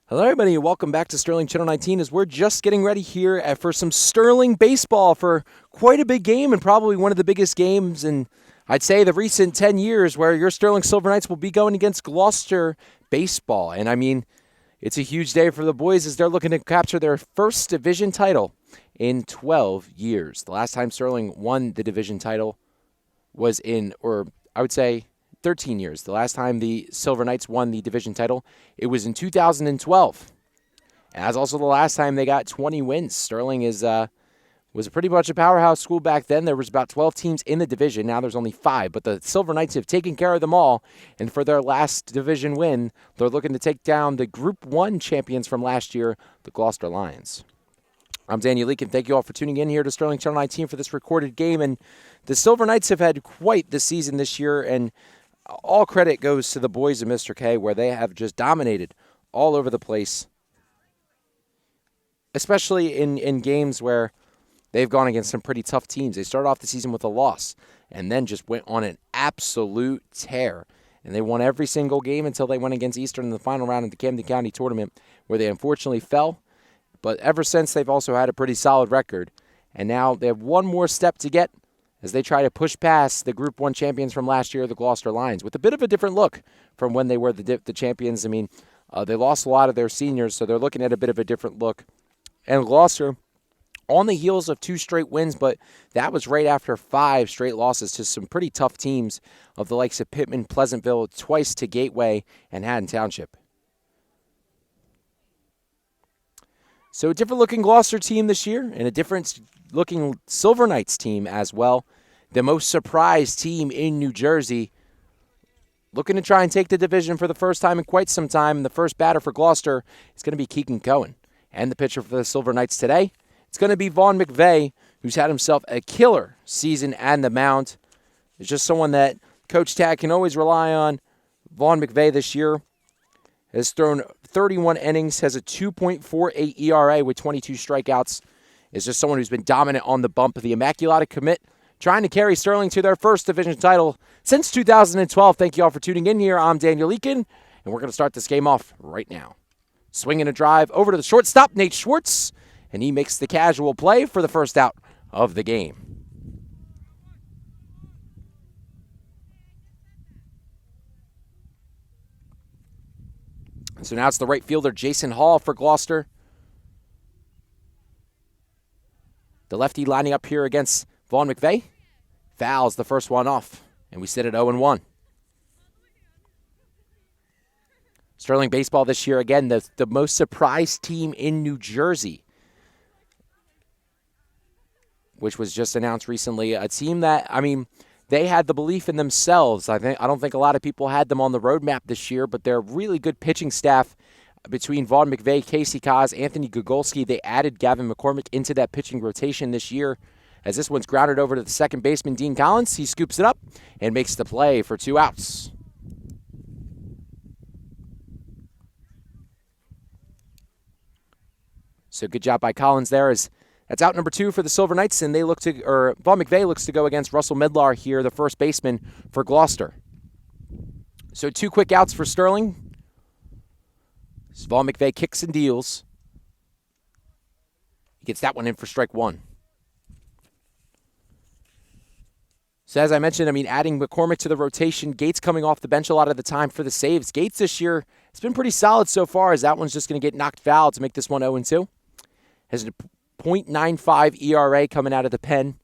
Hello, everybody, and welcome back to Sterling Channel 19 as we're just getting ready here for some Sterling baseball for quite a big game and probably one of the biggest games in, I'd say, the recent 10 years where your Sterling Silver Knights will be going against Gloucester baseball. And, I mean, it's a huge day for the boys as they're looking to capture their first division title in 12 years. The last time Sterling won the division title was in, or I would say, 13 years. The last time the Silver Knights won the division title, it was in 2012. And that's also the last time they got 20 wins. Sterling was pretty much a powerhouse school back then. There was about 12 teams in the division. Now there's only 5, but the Silver Knights have taken care of them all. And for their last division win, they're looking to take down the Group 1 champions from last year, the Gloucester Lions. I'm Daniel Leake, and thank you all for tuning in here to Sterling Channel 19 for this recorded game. And the Silver Knights have had quite the season this year, and all credit goes to the boys of Mr. K, where they have just dominated all over the place, especially in games where they've gone against some pretty tough teams. They started off the season with a loss and then just went on an absolute tear. And they won every single game until they went against Eastern in the final round of the Camden County tournament, where they unfortunately fell. But ever since, they've also had a pretty solid record. And now they have one more step to get as they try to push past the Group 1 champions from last year, the Gloucester Lions, with a bit of a different look from when they were the champions. I mean, they lost a lot of their seniors, so they're looking at a bit of a different look. And Gloucester, on the heels of 2 straight wins, but that was right after 5 straight losses to some pretty tough teams of the likes of Pittman, Pleasantville, twice to Gateway, and Haddon Township. So a different-looking Gloucester team this year, and a different-looking Silver Knights team as well. The most surprised team in New Jersey, looking to try and take the division for the first time in quite some time. And the first batter for Gloucester is going to be Keegan Cohen. And the pitcher for the Silver Knights today, it's going to be Vaughn McVeigh, who's had himself a killer season and the mound. It's just someone that Coach Tad can always rely on. Vaughn McVeigh this year has thrown 31 innings, has a 2.48 ERA with 22 strikeouts. Is just someone who's been dominant on the bump. The Immaculata commit, trying to carry Sterling to their first division title since 2012. Thank you all for tuning in here. I'm Daniel Leakin, and we're going to start this game off right now. Swinging a drive over to the shortstop, Nate Schwartz, and he makes the casual play for the first out of the game. So now it's the right fielder, Jason Hall, for Gloucester. The lefty lining up here against Vaughn McVeigh. Fouls the first one off, and we sit at 0-1. Sterling baseball this year, again, the most surprised team in New Jersey, which was just announced recently. A team that, I mean, they had the belief in themselves. I don't think a lot of people had them on the roadmap this year, but they're a really good pitching staff between Vaughn McVeigh, Casey Kaz, Anthony Gogolski. They added Gavin McCormick into that pitching rotation this year. As this one's grounded over to the second baseman, Dean Collins. He scoops it up and makes the play for 2 outs. So good job by Collins there. That's out number 2 for the Silver Knights, and Vaughn McVeigh looks to go against Russell Medlar here, the first baseman for Gloucester. So 2 quick outs for Sterling. Vaughn McVeigh kicks and deals. He gets that one in for strike 1. So as I mentioned, adding McCormick to the rotation, Gates coming off the bench a lot of the time for the saves. Gates this year has been pretty solid so far, as that one's just going to get knocked foul to make this one 0-2. Has a .95 ERA coming out of the pen.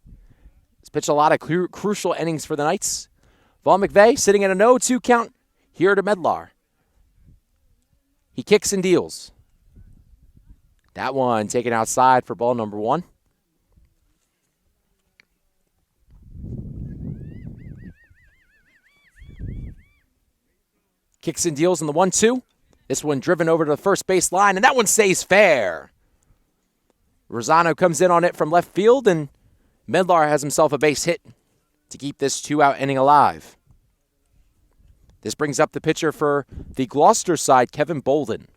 He's pitched a lot of crucial innings for the Knights. Vaughn McVeigh sitting at a 0-2 count here to Medlar. He kicks and deals. That one taken outside for ball number 1. Kicks and deals in the 1-2. This one driven over to the first base line, and that one stays fair. Rosano comes in on it from left field, and Medlar has himself a base hit to keep this 2-out inning alive. This brings up the pitcher for the Gloucester side, Kevin Bolden.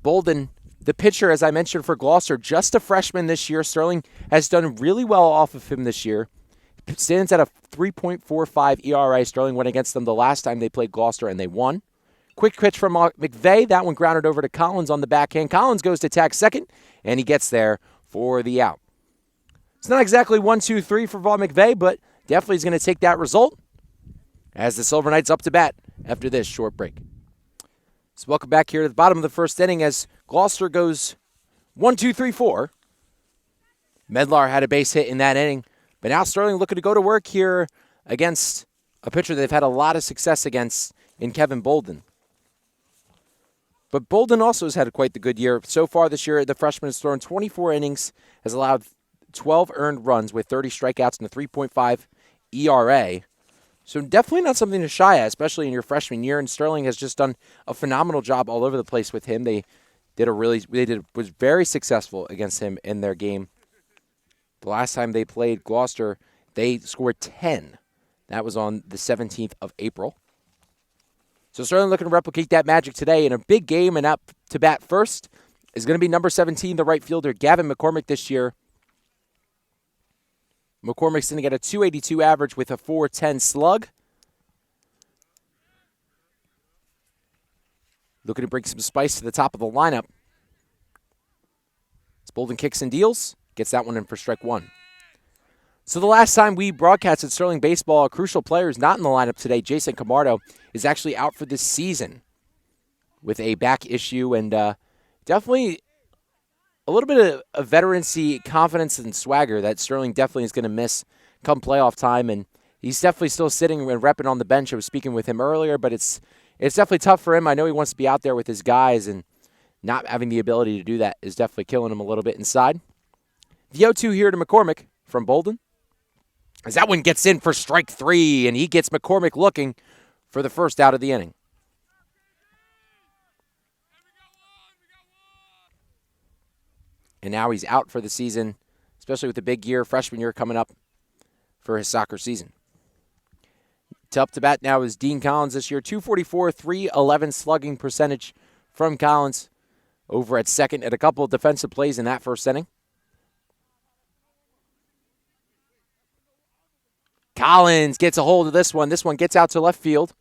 Bolden, the pitcher, as I mentioned, for Gloucester, just a freshman this year. Sterling has done really well off of him this year. Stands at a 3.45 ERA. Sterling went against them the last time they played Gloucester, and they won. Quick pitch from McVeigh. That one grounded over to Collins on the backhand. Collins goes to tag second, and he gets there for the out. It's not exactly 1-2-3 for Vaughn McVeigh, but definitely is going to take that result as the Silver Knights up to bat after this short break. So welcome back here to the bottom of the first inning as Gloucester goes 1-2-3-4. Medlar had a base hit in that inning, but now Sterling looking to go to work here against a pitcher they've had a lot of success against in Kevin Bolden. But Bolden also has had quite the good year. So far this year, the freshman has thrown 24 innings, has allowed 12 earned runs with 30 strikeouts and a 3.5 ERA. So definitely not something to shy at, especially in your freshman year. And Sterling has just done a phenomenal job all over the place with him. Was very successful against him in their game. The last time they played Gloucester, they scored 10. That was on the 17th of April. So Sterling looking to replicate that magic today in a big game, and up to bat first is going to be number 17, the right fielder, Gavin McCormick this year. McCormick's going to get a .282 average with a .410 slug. Looking to bring some spice to the top of the lineup. As Bolden kicks and deals, gets that one in for strike one. So the last time we broadcasted Sterling baseball, a crucial player is not in the lineup today. Jason Camardo is actually out for this season with a back issue, and definitely a little bit of veterancy, confidence, and swagger that Sterling definitely is going to miss come playoff time. And he's definitely still sitting and repping on the bench. I was speaking with him earlier, but it's definitely tough for him. I know he wants to be out there with his guys, and not having the ability to do that is definitely killing him a little bit inside. The 0-2 here to McCormick from Bolden. As that one gets in for strike three, and he gets McCormick looking for the first out of the inning. And now he's out for the season, especially with the big year, freshman year coming up for his soccer season. Up to bat now is Dean Collins this year. .244, .311 slugging percentage from Collins over at second, and a couple of defensive plays in that first inning. Collins gets a hold of this one. This one gets out to left field.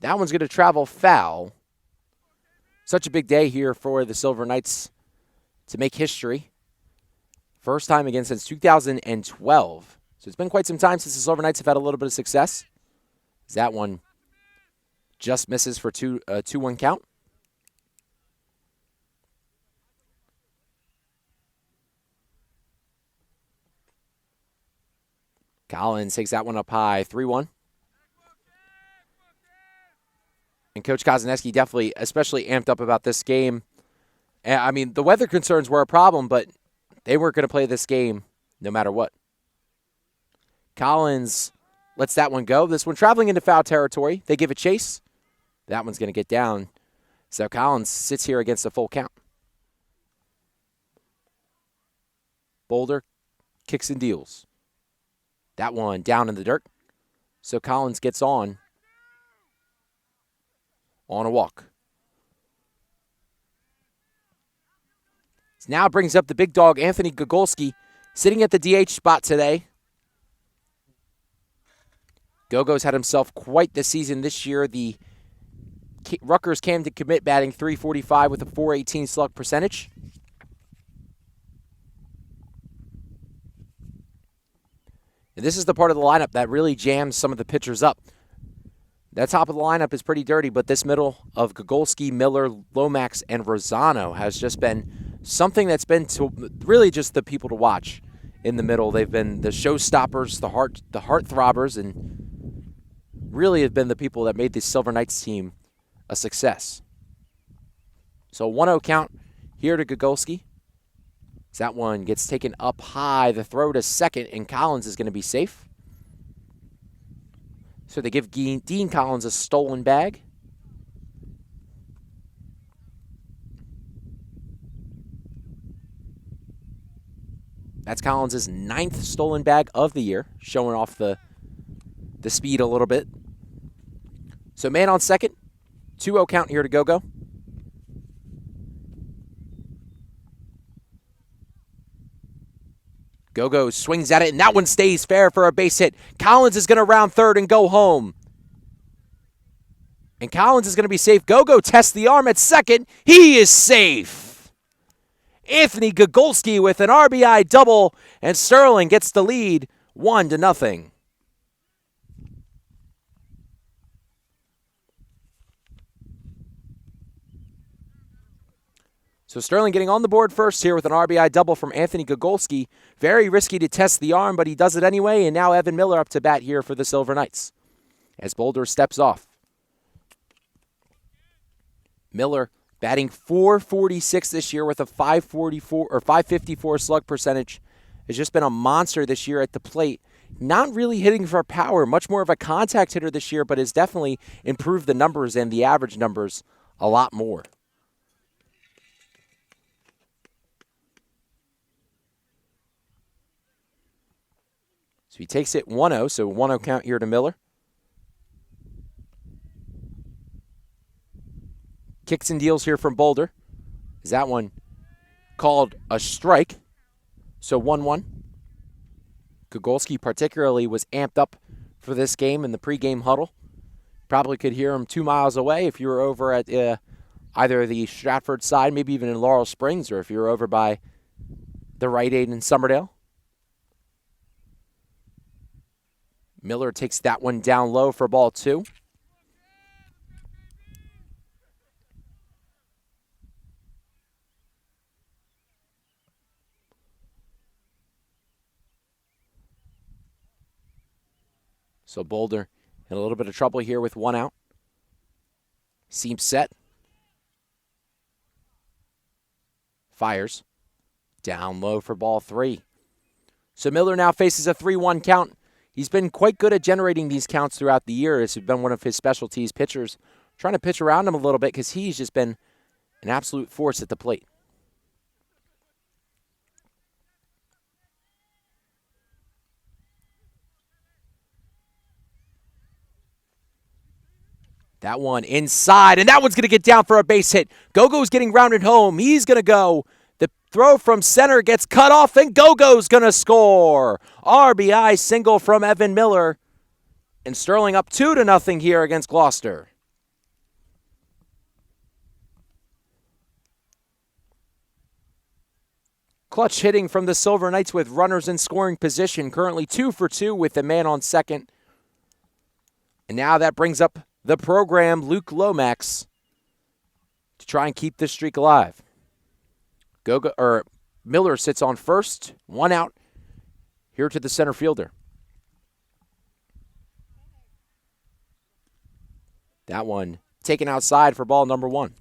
That one's going to travel foul. Such a big day here for the Silver Knights to make history. First time again since 2012. So it's been quite some time since the Silver Knights have had a little bit of success. That one just misses for 2-1 count. Collins takes that one up high, 3-1. And Coach Kozaneski definitely, especially amped up about this game. I mean, the weather concerns were a problem, but they weren't going to play this game no matter what. Collins lets that one go. This one traveling into foul territory. They give a chase. That one's going to get down. So Collins sits here against a full count. Boulder kicks and deals. That one down in the dirt. So Collins gets on a walk. This now brings up the big dog, Anthony Gogolski, sitting at the DH spot today. Gogo's had himself quite the season this year. The Rutgers came to commit batting .345 with a .418 slug percentage. And this is the part of the lineup that really jams some of the pitchers up. That top of the lineup is pretty dirty, but this middle of Gogolski, Miller, Lomax, and Rosano has just been something that's been to really just the people to watch in the middle. They've been the showstoppers, the heart throbbers, and really have been the people that made the Silver Knights team a success. So 1-0 count here to Gogolski. That one gets taken up high. The throw to second, and Collins is going to be safe. So they give Dean Collins a stolen bag. That's Collins' 9th stolen bag of the year, showing off the speed a little bit. So man on second, 2-0 count here to Gogo. Gogo swings at it, and that one stays fair for a base hit. Collins is going to round third and go home. And Collins is going to be safe. Gogo tests the arm at second. He is safe. Anthony Gogolski with an RBI double, and Sterling gets the lead 1-0. So Sterling getting on the board first here with an RBI double from Anthony Gogolski. Very risky to test the arm, but he does it anyway, and now Evan Miller up to bat here for the Silver Knights as Boulder steps off. Miller batting .446 this year with a 554 slug percentage. Has just been a monster this year at the plate. Not really hitting for power, much more of a contact hitter this year, but has definitely improved the numbers and the average numbers a lot more. So he takes it 1-0, so 1-0 count here to Miller. Kicks and deals here from Boulder. Is that one called a strike? So 1-1. Gogolski particularly was amped up for this game in the pregame huddle. Probably could hear him 2 miles away if you were over at either the Stratford side, maybe even in Laurel Springs, or if you were over by the Rite Aid in Summerdale. Miller takes that one down low for ball 2. So Boulder in a little bit of trouble here with 1 out. Seems set. Fires. Down low for ball 3. So Miller now faces a 3-1 count. He's been quite good at generating these counts throughout the year. This has been one of his specialties. Pitchers trying to pitch around him a little bit because he's just been an absolute force at the plate. That one inside, and that one's going to get down for a base hit. Gogo's getting rounded home. He's going to go. The throw from center gets cut off, and Gogo's going to score. RBI single from Evan Miller. And Sterling up 2-0 here against Gloucester. Clutch hitting from the Silver Knights with runners in scoring position. Currently 2 for 2 with the man on second. And now that brings up the program, Luke Lomax, to try and keep this streak alive. Miller sits on first, 1 out, here to the center fielder. That one taken outside for ball number 1.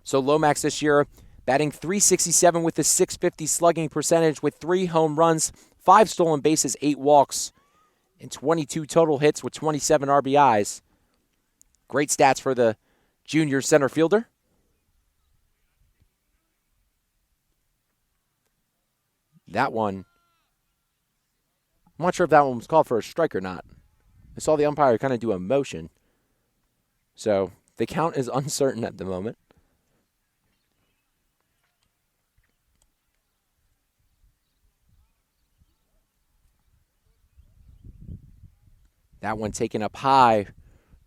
So Lomax this year batting .367 with a .650 slugging percentage with 3 home runs, 5 stolen bases, 8 walks, and 22 total hits with 27 RBIs. Great stats for the junior center fielder. That one, I'm not sure if that one was called for a strike or not. I saw the umpire kind of do a motion. So the count is uncertain at the moment. That one taken up high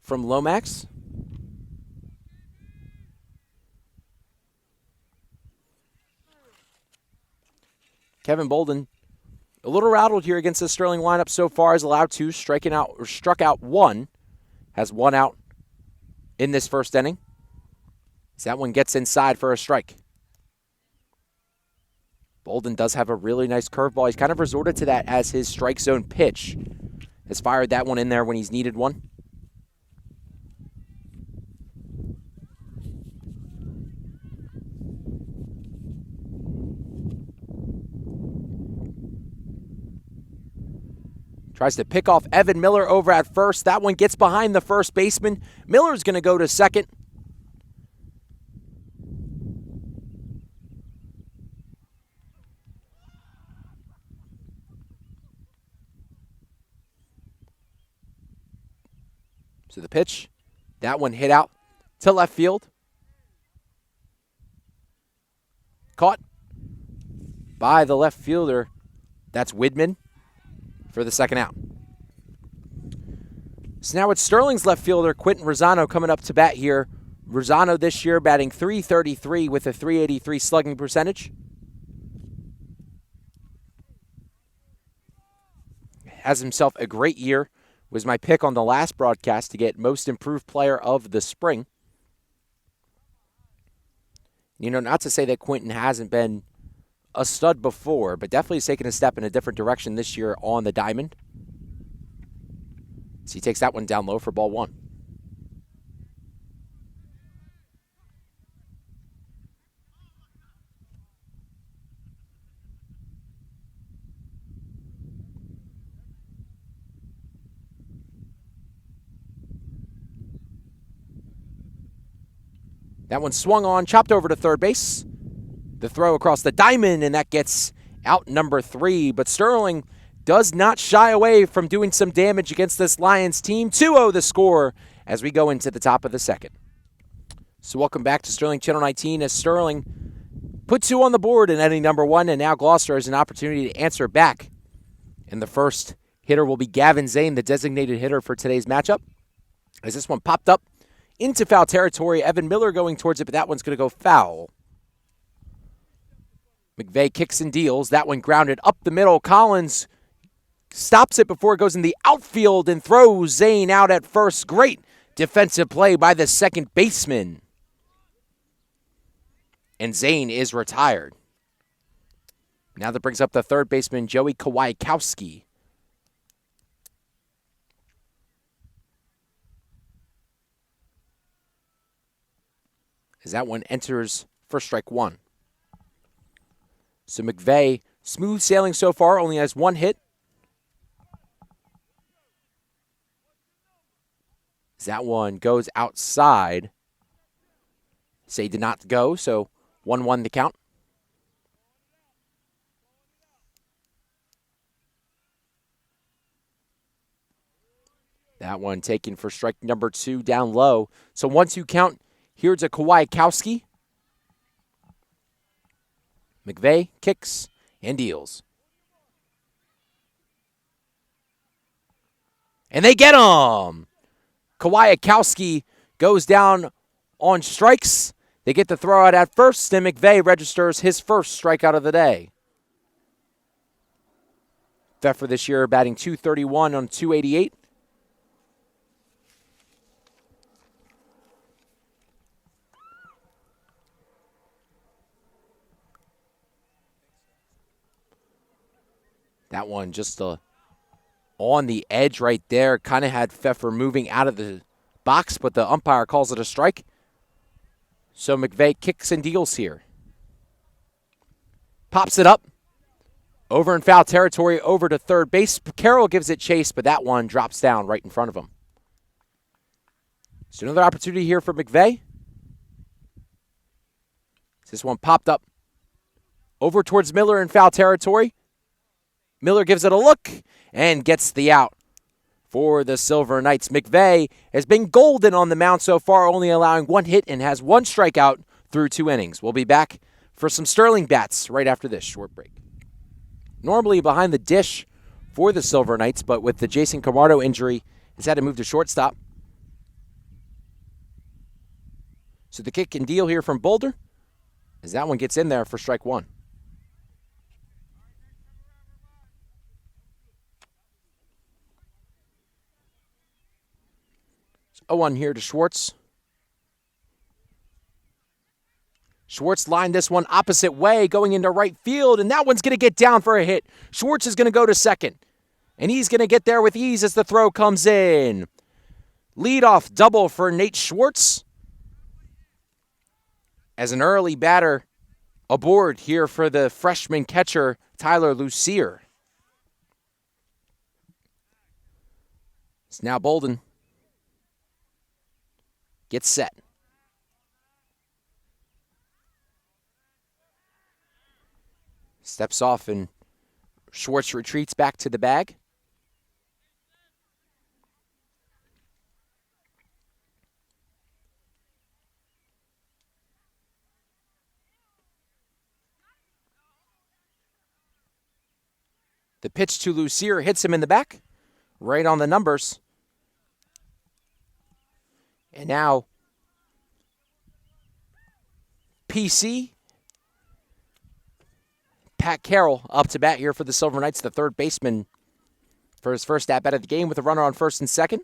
from Lomax. Kevin Bolden, a little rattled here against the Sterling lineup so far, is allowed 2, struck out 1, has 1 out in this first inning. So that one gets inside for a strike. Bolden does have a really nice curveball. He's kind of resorted to that as his strike zone pitch. Has fired that one in there when he's needed one. Tries to pick off Evan Miller over at first. That one gets behind the first baseman. Miller's going to go to second. So the pitch, that one hit out to left field. Caught by the left fielder. That's Widman for the second out. So now it's Sterling's left fielder, Quentin Rosano, coming up to bat here. Rosano this year batting .333 with a .383 slugging percentage. Has himself a great year. Was my pick on the last broadcast to get most improved player of the spring. You know, not to say that Quentin hasn't been a stud before, but definitely has taken a step in a different direction this year on the diamond. So he takes that one down low for ball one. That one swung on, chopped over to third base. The throw across the diamond, and that gets out number 3. But Sterling does not shy away from doing some damage against this Lions team. 2-0 the score as we go into the top of the second. So welcome back to Sterling Channel 19 as Sterling put 2 on the board in inning number 1, and now Gloucester has an opportunity to answer back. And the first hitter will be Gavin Zane, the designated hitter for today's matchup. As this one popped up into foul territory, Evan Miller going towards it, but that one's going to go foul. McVeigh kicks and deals. That one grounded up the middle. Collins stops it before it goes in the outfield and throws Zane out at first. Great defensive play by the second baseman. And Zane is retired. Now that brings up the third baseman, Joey Kowalkowski. As that one enters for strike 1. So McVeigh, smooth sailing so far, only has 1 hit. As that one goes outside. Say did not go, so 1-1 the count. That one taken for strike number 2 down low. So 1-2 count. Here's a Kowalkowski. McVeigh kicks and deals. And they get him! Kowalkowski goes down on strikes. They get the throw out at first, and McVeigh registers his first strikeout of the day. Pfeffer this year batting .231 on .288. That one just on the edge right there. Kind of had Pfeffer moving out of the box, but the umpire calls it a strike. So McVeigh kicks and deals here. Pops it up. Over in foul territory, over to third base. Carroll gives it chase, but that one drops down right in front of him. So another opportunity here for McVeigh. This one popped up over towards Miller in foul territory. Miller gives it a look and gets the out for the Silver Knights. McVeigh has been golden on the mound so far, only allowing 1 hit and has 1 strikeout through 2 innings. We'll be back for some Sterling bats right after this short break. Normally behind the dish for the Silver Knights, but with the Jason Camardo injury, has had to move to shortstop. So the kick and deal here from Boulder, as that one gets in there for strike 1. 0-1 here to Schwartz. Schwartz lined this one opposite way, going into right field, and that one's going to get down for a hit. Schwartz is going to go to second, and he's going to get there with ease as the throw comes in. Leadoff double for Nate Schwartz. As an early batter aboard here for the freshman catcher, Tyler Lucier. It's now Bolden. Gets set. Steps off and Schwartz retreats back to the bag. The pitch to Lucier hits him in the back, right on the numbers. And now PC, Pat Carroll up to bat here for the Silver Knights, the third baseman for his first at-bat of the game with a runner on first and second.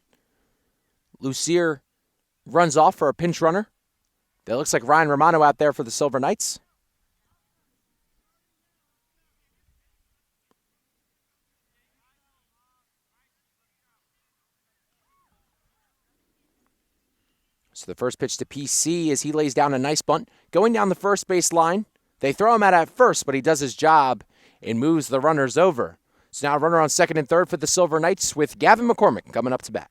Lucier runs off for a pinch runner. That looks like Ryan Romano out there for the Silver Knights. So the first pitch to PC as he lays down a nice bunt. Going down the first base line. They throw him out at first, but he does his job and moves the runners over. So now runner on second and third for the Silver Knights with Gavin McCormick coming up to bat.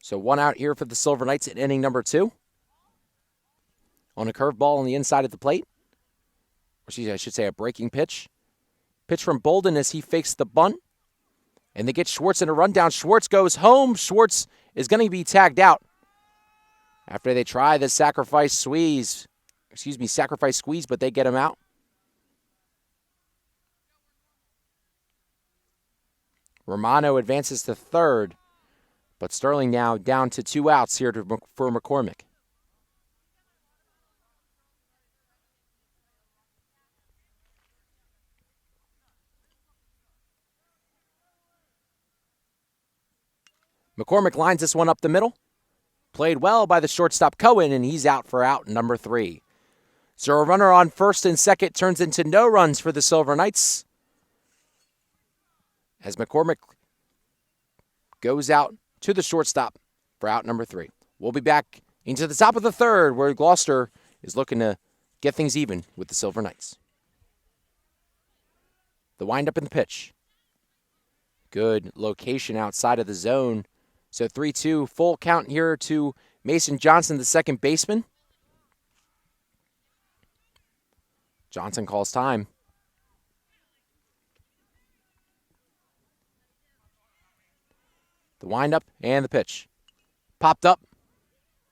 So one out here for the Silver Knights in inning number 2. On a curveball on the inside of the plate. Or I should say a breaking pitch. Pitch from Bolden as he fakes the bunt. And they get Schwartz in a rundown. Schwartz goes home. Schwartz is going to be tagged out after they try the sacrifice squeeze, but they get him out. Romano advances to third, but Sterling now down to 2 outs here for McCormick. McCormick lines this one up the middle. Played well by the shortstop Cohen, and he's out for out number 3. So a runner on first and second turns into no runs for the Silver Knights as McCormick goes out to the shortstop for out number 3. We'll be back into the top of the third where Gloucester is looking to get things even with the Silver Knights. The windup and the pitch. Good location outside of the zone. So 3-2, full count here to Mason Johnson, the second baseman. Johnson calls time. The windup and the pitch. Popped up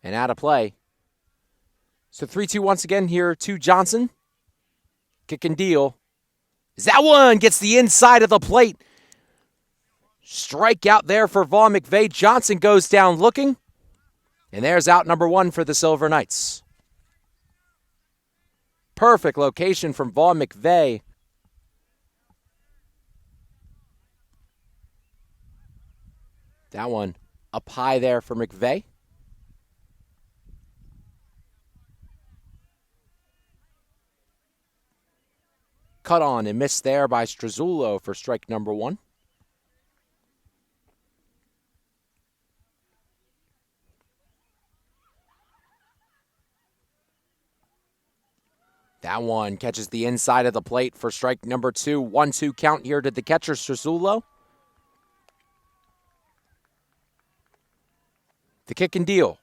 and out of play. So 3-2 once again here to Johnson. Kick and deal. That one gets the inside of the plate. Strike out there for Vaughn McVeigh. Johnson goes down looking. And there's out number 1 for the Silver Knights. Perfect location from Vaughn McVeigh. That one up high there for McVeigh. Cut on and missed there by Struzzulo for strike number 1. That one catches the inside of the plate for strike number 2. 1-2 count here to the catcher, Struzzulo. The kick and deal.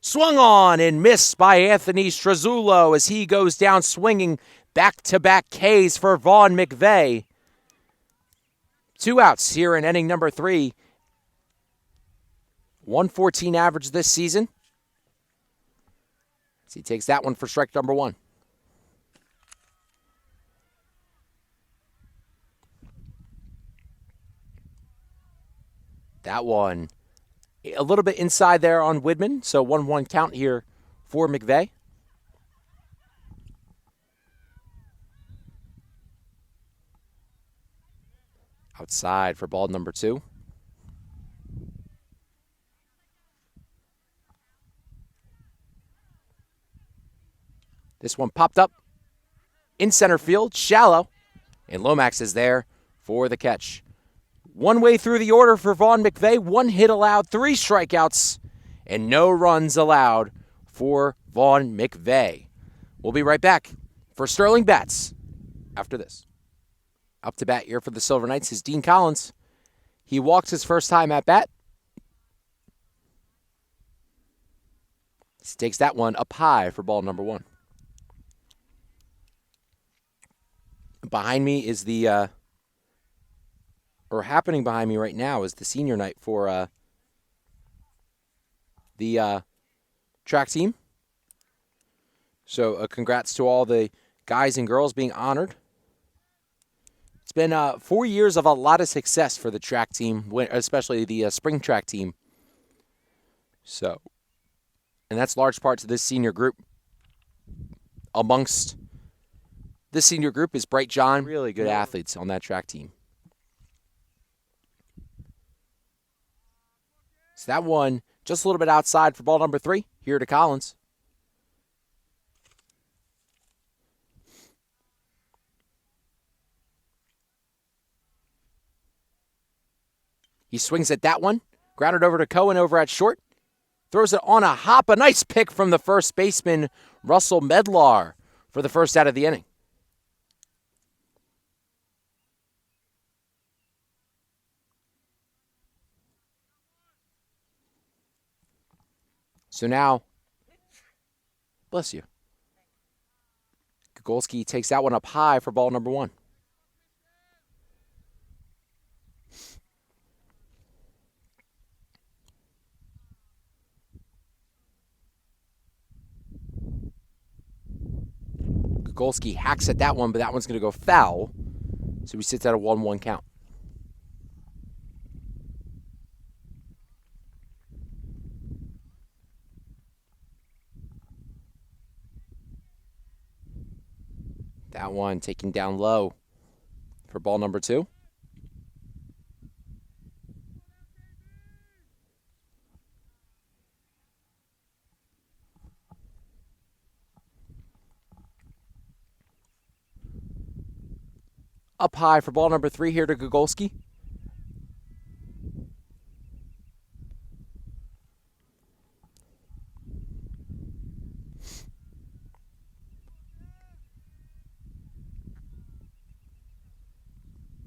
Swung on and missed by Anthony Struzzulo as he goes down swinging. Back-to-back Ks for Vaughn McVeigh. 2 outs here in inning number 3. 114 average this season. As he takes that one for strike number 1. That one a little bit inside there on Widman, so 1-1 count here for McVeigh. Outside for ball number 2. This one popped up in center field, shallow, and Lomax is there for the catch. One way through the order for Vaughn McVeigh. 1 hit allowed, 3 strikeouts, and no runs allowed for Vaughn McVeigh. We'll be right back for Sterling Bats after this. Up to bat here for the Silver Knights is Dean Collins. He walks his first time at bat. He takes that one up high for ball number 1. Behind me is happening behind me right now is the senior night for the track team. So congrats to all the guys and girls being honored. It's been 4 years of a lot of success for the track team, especially the spring track team. So, and that's large part to this senior group. Amongst this senior group is Bright John, really good athletes on that track team. So that one just a little bit outside for ball number 3 here to Collins. He swings at that one, grounded over to Cohen over at short. Throws it on a hop. A nice pick from the first baseman, Russell Medlar, for the first out of the inning. So now, bless you. Gogolski takes that one up high for ball number 1. Gogolski hacks at that one, but that one's going to go foul. So he sits at a 1-1 count. That one taken down low for ball number 2. Up high for ball number 3 here to Gogolski.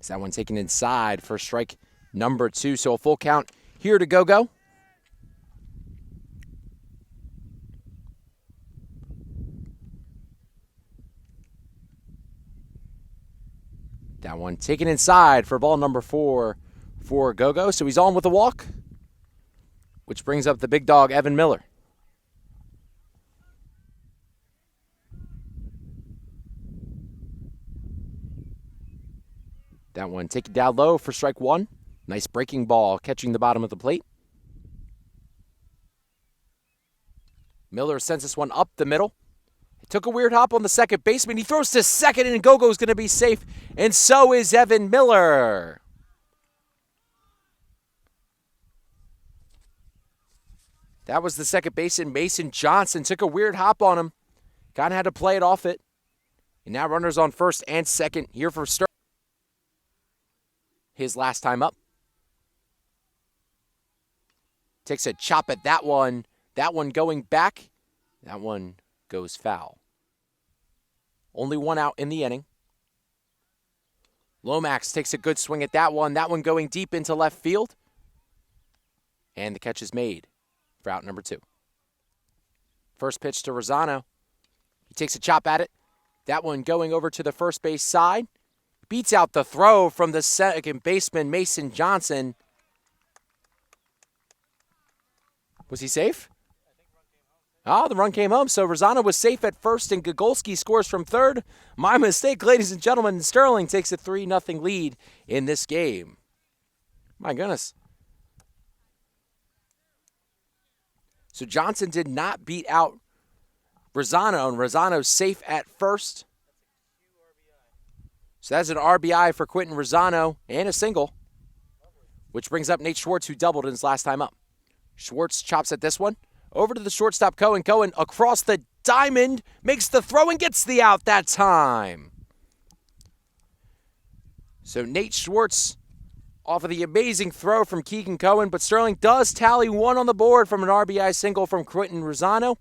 That one taken inside for strike number 2. So a full count here to Gogo. That one taken inside for ball number 4 for Gogo. So he's on with a walk, which brings up the big dog, Evan Miller. That one taken down low for strike 1. Nice breaking ball, catching the bottom of the plate. Miller sends this one up the middle. He took a weird hop on the second baseman. He throws to second, and Gogo's going to be safe, and so is Evan Miller. That was the second baseman, Mason Johnson. Took a weird hop on him. Kind of had to play it off it. And now runners on first and second here for Sterling. His last time up. Takes a chop at that one. That one going back. That one goes foul. Only one out in the inning. Lomax takes a good swing at that one. That one going deep into left field. And the catch is made for out number 2. First pitch to Rosano. He takes a chop at it. That one going over to the first base side. Beats out the throw from the second baseman, Mason Johnson. Was he safe? Oh, the run came home. So Rosano was safe at first, and Gogolski scores from third. My mistake, ladies and gentlemen. Sterling takes a 3-0 lead in this game. My goodness. So Johnson did not beat out Rosano, and Rosano's safe at first. So that's an RBI for Quentin Rosano and a single, which brings up Nate Schwartz, who doubled in his last time up. Schwartz chops at this one. Over to the shortstop, Cohen. Cohen across the diamond, makes the throw and gets the out that time. So Nate Schwartz off of the amazing throw from Keegan Cohen, but Sterling does tally 1 on the board from an RBI single from Quentin Rosano.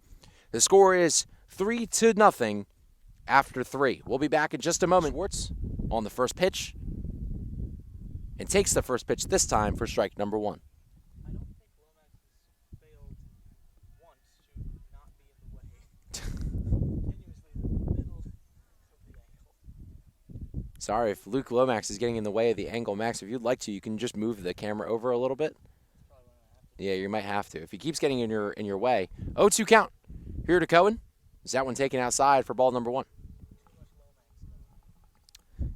The score is 3-0 after 3. We'll be back in just a moment. Schwartz on the first pitch and takes the first pitch this time for strike number 1. I don't think Lomax has failed once to not be in the way. Continuously in the middle of the angle. Sorry if Luke Lomax is getting in the way of the angle. Max, if you'd like to, you can just move the camera over a little bit. Yeah, you might have to. If he keeps getting in your way. 0-2 count. Here to Cohen. Is that one taken outside for ball number 1?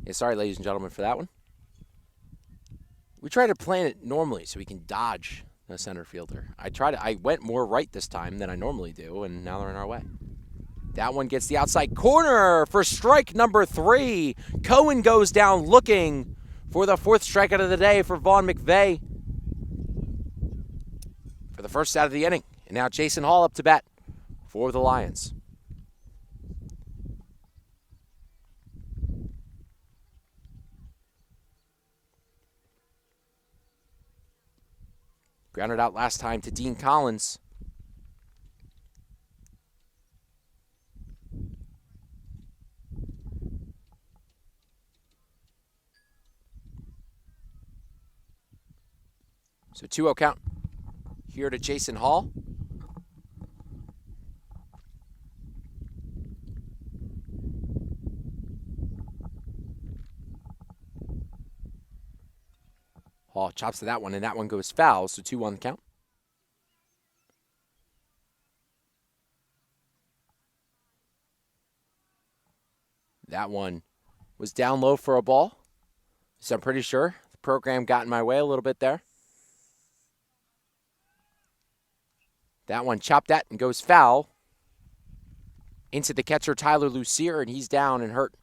Yeah, sorry, ladies and gentlemen, for that one. We try to plan it normally so we can dodge the center fielder. I went more right this time than I normally do, and now they're in our way. That one gets the outside corner for strike number 3. Cohen goes down looking for the 4th strikeout of the day for Vaughn McVeigh for the first out of the inning. And now Jason Hall up to bat for the Lions. Grounded out last time to Dean Collins. So 2-0 count here to Jason Hall. Hall chops to that one, and that one goes foul, so 2 on the count. That one was down low for a ball, so I'm pretty sure the program got in my way a little bit there. That one chopped at and goes foul into the catcher, Tyler Lucier, and he's down and hurt.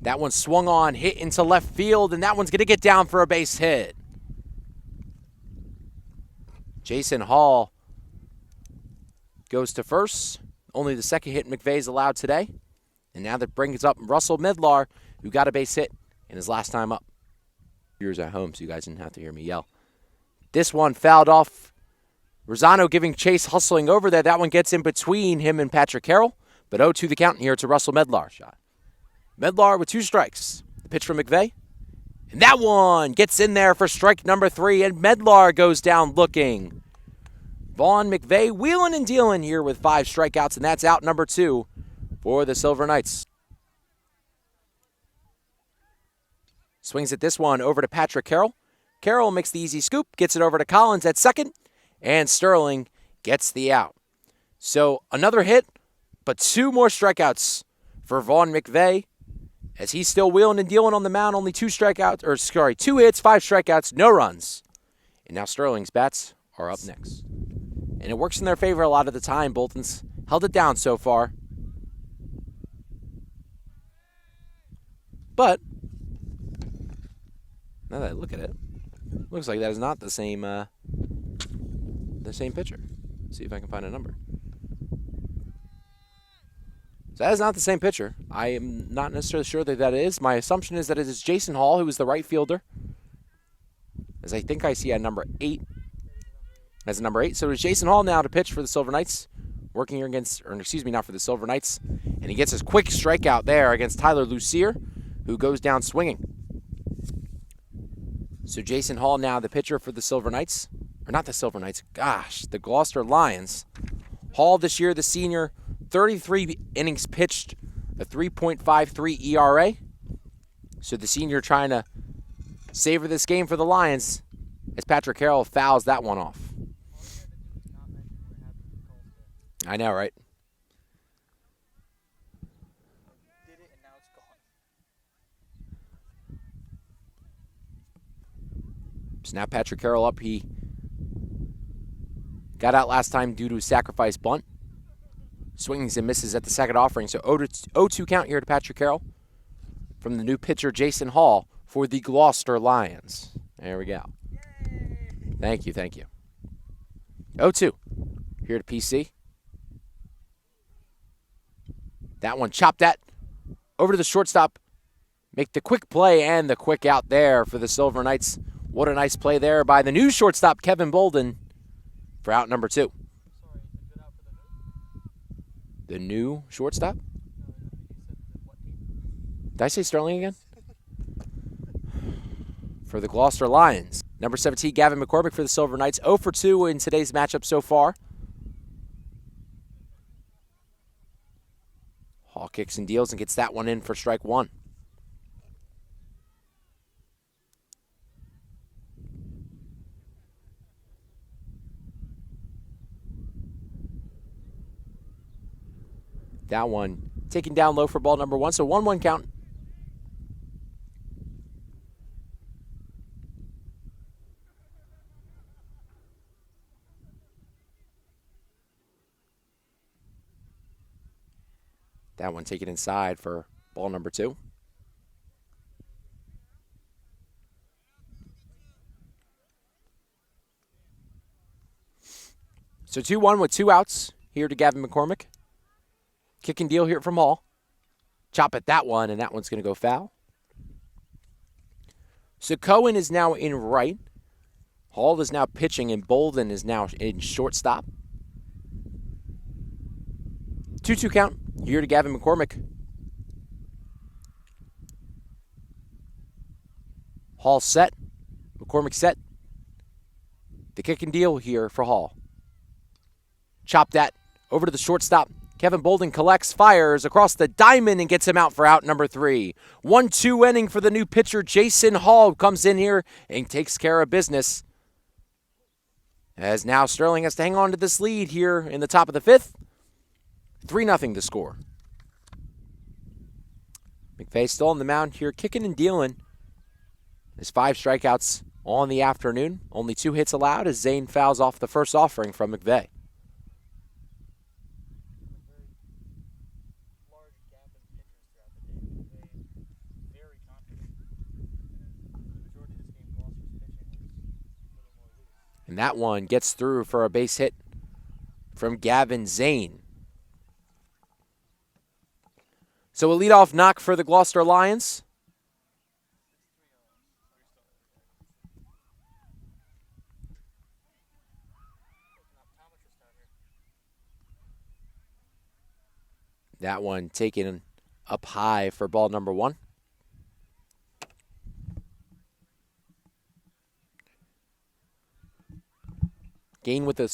That one swung on, hit into left field, and that one's going to get down for a base hit. Jason Hall goes to first. Only the second hit McVeigh's allowed today. And now that brings up Russell Medlar, who got a base hit in his last time up. Viewers at home, so you guys didn't have to hear me yell. This one fouled off. Rosano giving chase, hustling over there. That one gets in between him and Patrick Carroll. But 0-2 the count here to Russell Medlar. Shot. Medlar with 2 strikes. The pitch from McVeigh. And that one gets in there for strike number 3, and Medlar goes down looking. Vaughn McVeigh wheeling and dealing here with 5 strikeouts, and that's out number 2 for the Silver Knights. Swings at this one over to Patrick Carroll. Carroll makes the easy scoop, gets it over to Collins at second, and Sterling gets the out. So another hit, but 2 more strikeouts for Vaughn McVeigh, as he's still wheeling and dealing on the mound. Only 2 hits, 5 strikeouts, no runs. And now Sterling's bats are up next. And it works in their favor a lot of the time. Bolton's held it down so far. But now that I look at it, looks like that is not the same pitcher. Let's see if I can find a number. So that is not the same pitcher. I am not necessarily sure that that is. My assumption is that it is Jason Hall, who is the right fielder, as I think I see a number 8. As a number 8. So it's Jason Hall now to pitch for the Silver Knights. Working here against, or excuse me, not for the Silver Knights. And he gets his quick strikeout there against Tyler Lucier, who goes down swinging. So Jason Hall now the pitcher for the Silver Knights. Or not the Silver Knights, gosh, the Gloucester Lions. Hall this year, the senior, 33 innings pitched, a 3.53 ERA. So the senior trying to savor this game for the Lions as Patrick Carroll fouls that one off. I know, right? Did it and now it's gone. So now Patrick Carroll up. He got out last time due to a sacrifice bunt. Swings and misses at the second offering. So 0-2 count here to Patrick Carroll from the new pitcher Jason Hall for the Gloucester Lions. There we go. Yay! Thank you. 0-2 here to PC. That one chopped at over to the shortstop. Make the quick play and the quick out there for the Silver Knights. What a nice play there by the new shortstop, Kevin Bolden, for out number 2. Sorry, is it out for The new shortstop? No, you said what team? Did I say Sterling again? For the Gloucester Lions. Number 17, Gavin McCormick for the Silver Knights. 0 for 2 in today's matchup so far. Hall kicks and deals and gets that one in for strike 1. That one taken down low for ball number 1, so 1-1 count. That one taken inside for ball number 2. So 2-1 with 2 outs here to Gavin McCormick. Kick and deal here from Hall. Chop at that one, and that one's going to go foul. So Cohen is now in right. Hall is now pitching, and Bolden is now in shortstop. 2-2 count here to Gavin McCormick. Hall set. McCormick set. The kick and deal here for Hall. Chop that over to the shortstop. Kevin Bolden collects, fires across the diamond, and gets him out for out number 3. 1-2 inning for the new pitcher, Jason Hall, comes in here and takes care of business. As now Sterling has to hang on to this lead here in the top of the 5th. 3-0 the score. McVay still on the mound here, kicking and dealing. His 5 strikeouts on the afternoon. Only 2 hits allowed as Zane fouls off the first offering from McVay. And that one gets through for a base hit from Gavin Zane. So a leadoff knock for the Gloucester Lions. That one taken up high for ball number 1. Zane with a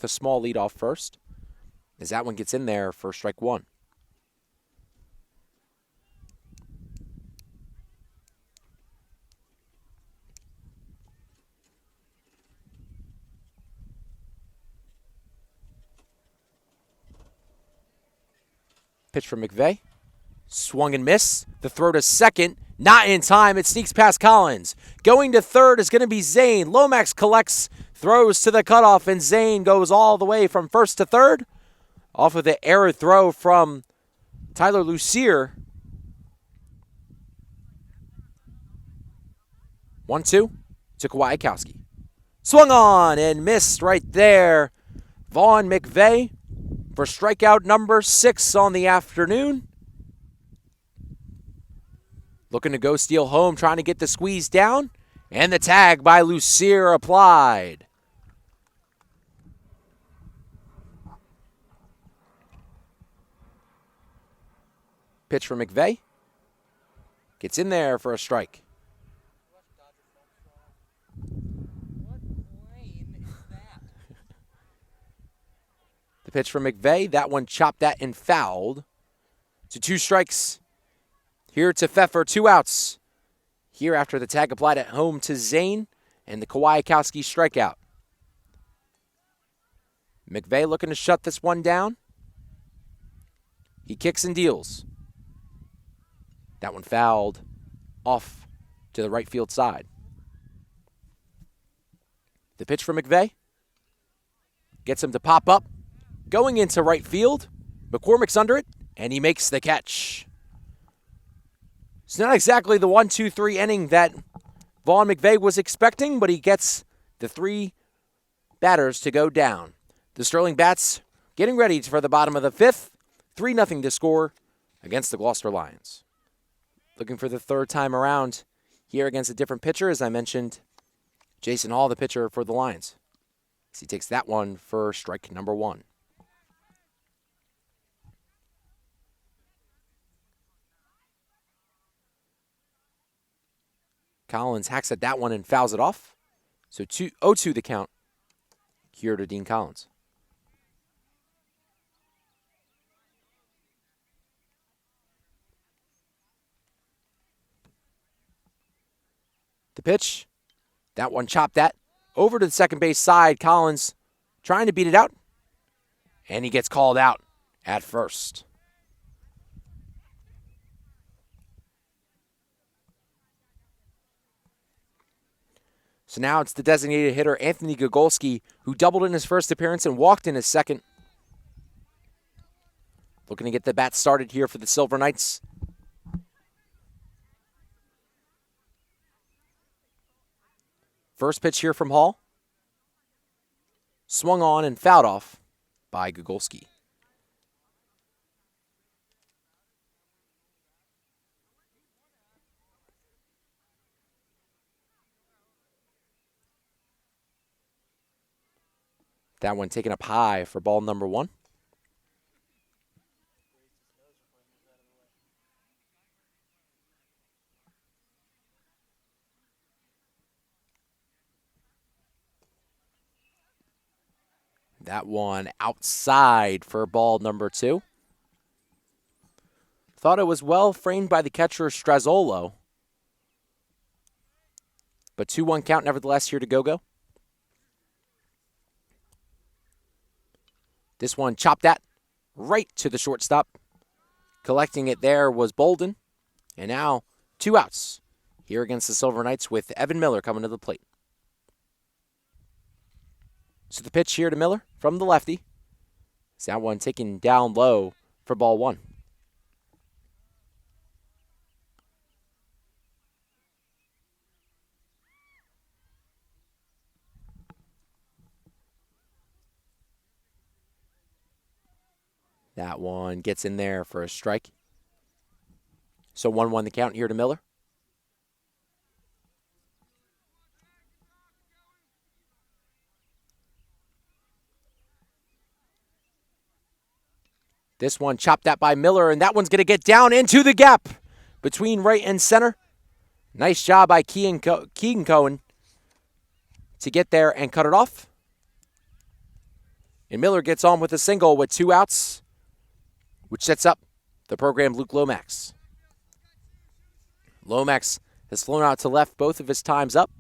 small lead off first, as that one gets in there for strike 1. Pitch from McVay. Swung and miss. The throw to second. Not in time. It sneaks past Collins. Going to third is going to be Zane. Lomax collects, throws to the cutoff, and Zane goes all the way from first to third. Off of the error throw from Tyler Lucier. 1-2 to Kwiatkowski. Swung on and missed right there. Vaughn McVay for strikeout number 6 on the afternoon. Looking to go steal home, trying to get the squeeze down. And the tag by Lucier applied. Pitch for McVay. Gets in there for a strike. The pitch for McVay. That one chopped that and fouled. So 2 strikes. Here to Pfeffer, 2 outs. Here after the tag applied at home to Zane and the Kwiatkowski strikeout. McVay looking to shut this one down. He kicks and deals. That one fouled off to the right field side. The pitch for McVay gets him to pop up. Going into right field. McCormick's under it, and he makes the catch. It's not exactly the 1-2-3 inning that Vaughn McVay was expecting, but he gets the 3 batters to go down. The Sterling Bats getting ready for the bottom of the 5th. 3-0 to score against the Gloucester Lions. Looking for the 3rd time around here against a different pitcher, as I mentioned, Jason Hall, the pitcher for the Lions. As he takes that one for strike number 1. Collins hacks at that one and fouls it off. So 0-2 the count here to Dean Collins. The pitch, that one chopped that. Over to the second base side, Collins trying to beat it out. And he gets called out at first. So now it's the designated hitter, Anthony Gogolski, who doubled in his first appearance and walked in his second. Looking to get the bat started here for the Silver Knights. First pitch here from Hall. Swung on and fouled off by Gogolski. That one taken up high for ball number 1. That one outside for ball number 2. Thought it was well framed by the catcher Strazzolo. But 2-1 count nevertheless here to Gogo. This one chopped at right to the shortstop. Collecting it there was Bolden. And now 2 outs here against the Silver Knights with Evan Miller coming to the plate. So the pitch here to Miller from the lefty. It's that one taken down low for ball 1. That one gets in there for a strike. So 1-1 the count here to Miller. This one chopped at by Miller, and that one's going to get down into the gap between right and center. Nice job by Keegan Cohen to get there and cut it off. And Miller gets on with a single with 2 outs, which sets up the program Luke Lomax. Lomax has flown out to left both of his times up.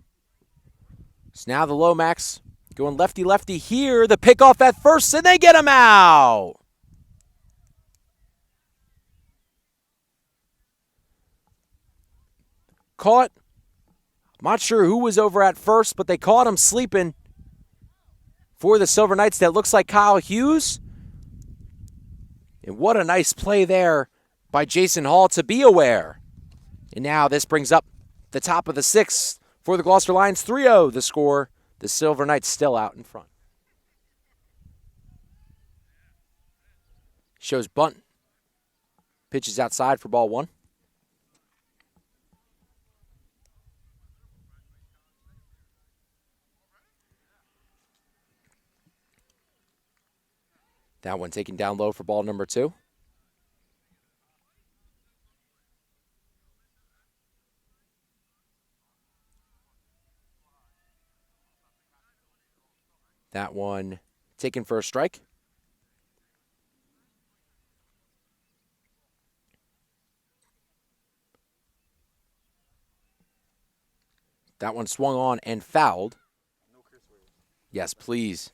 So now the Lomax going lefty-lefty here. The pickoff at first, and they get him out. Caught. I'm not sure who was over at first, but they caught him sleeping for the Silver Knights. That looks like Kyle Hughes. And what a nice play there by Jason Hall to be aware. And now this brings up the top of the 6th for the Gloucester Lions. 3-0 the score. The Silver Knights still out in front. Shows bunt. Pitches outside for ball 1. That one taken down low for ball number 2. That one taken for a strike. That one swung on and fouled. Yes, please.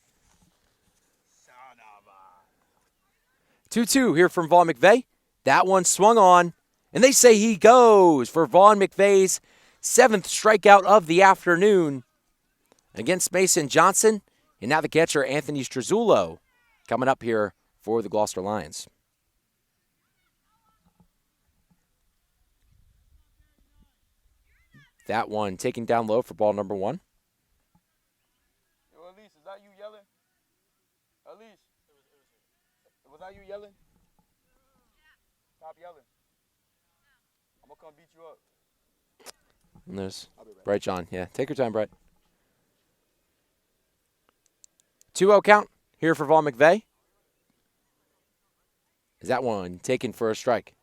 2-2 here from Vaughn McVeigh. That one swung on, and they say he goes for Vaughn McVeigh's 7th strikeout of the afternoon against Mason Johnson. And now the catcher, Anthony Strazzolo, coming up here for the Gloucester Lions. That one taken down low for ball number 1. Yo, Elise, is that you yelling? Elise, was that you yelling? Stop yelling. I'm gonna come beat you up. And there's Bright John. Yeah, take your time, Bright. 2-0 count here for Vaughn McVeigh. Is that one taken for a strike?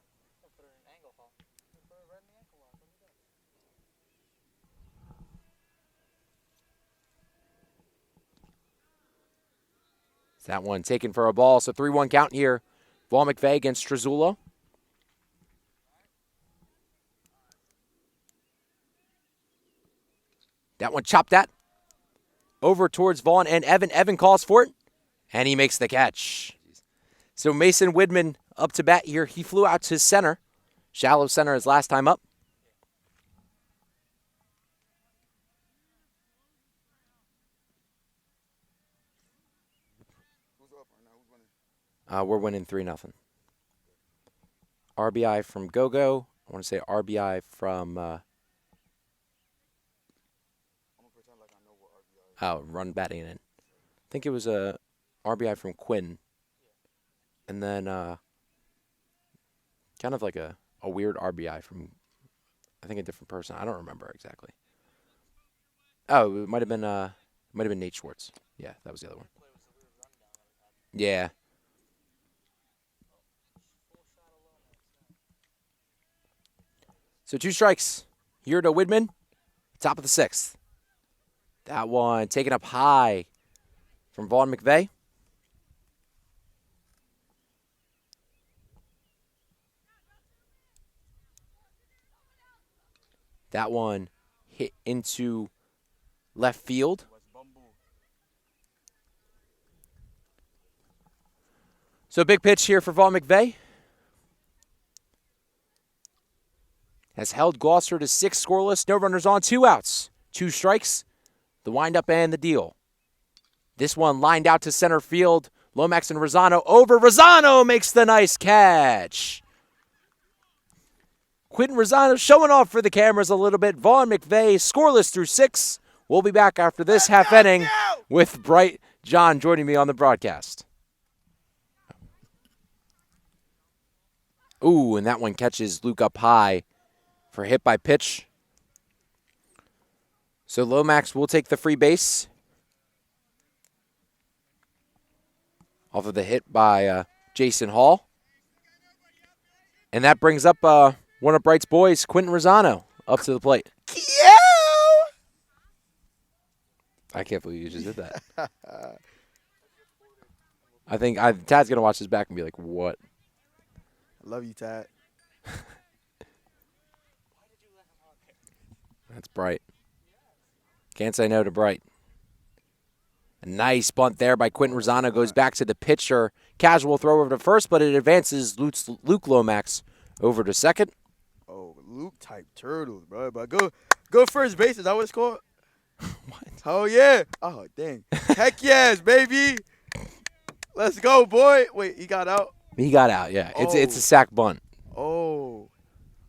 Is that one taken for a ball? So 3-1 count here. Vaughn McVeigh against Strazzolo. That one chopped at. Over towards Vaughn and Evan. Evan calls for it, and he makes the catch. So Mason Widman up to bat here. He flew out to center. Shallow center his last time up. Who's up right now? Who's winning? We're winning 3-0. RBI from Gogo. I want to say RBI from I'm gonna pretend like I know what RBI is. run batting in. I think it was a RBI from Quinn. And then kind of like a weird RBI from, I think, a different person. I don't remember exactly. Oh, it might have been Nate Schwartz. Yeah, that was the other one. Yeah. So 2 strikes here to Widman. Top of the 6th. That one taken up high from Vaughn McVeigh. That one hit into left field. So big pitch here for Vaughn McVeigh. Has held Gloucester to 6 scoreless, no runners on, 2 outs, 2 strikes, the windup and the deal. This one lined out to center field. Lomax and Rosano over. Rosano makes the nice catch. Quentin Rosano showing off for the cameras a little bit. Vaughn McVeigh scoreless through 6. We'll be back after this half inning with Bright John joining me on the broadcast. Ooh, and that one catches Luke up high for a hit by pitch. So Lomax will take the free base off of the hit by Jason Hall. And that brings up one of Bright's boys, Quentin Rosano, up to the plate. I can't believe you just did that. I think Tad's going to watch this back and be like, what? I love you, Tad. That's Bright. Can't say no to Bright. A nice bunt there by Quentin Rosano. Goes back to the pitcher. Casual throw over to first, but it advances Luke Lomax over to second. Oh, Luke type turtles, bro. But go first base. Is that what it's called? What? Oh, yeah. Oh, dang. Heck yes, baby. Let's go, boy. Wait, he got out? He got out, yeah. It's a sack bunt. Oh.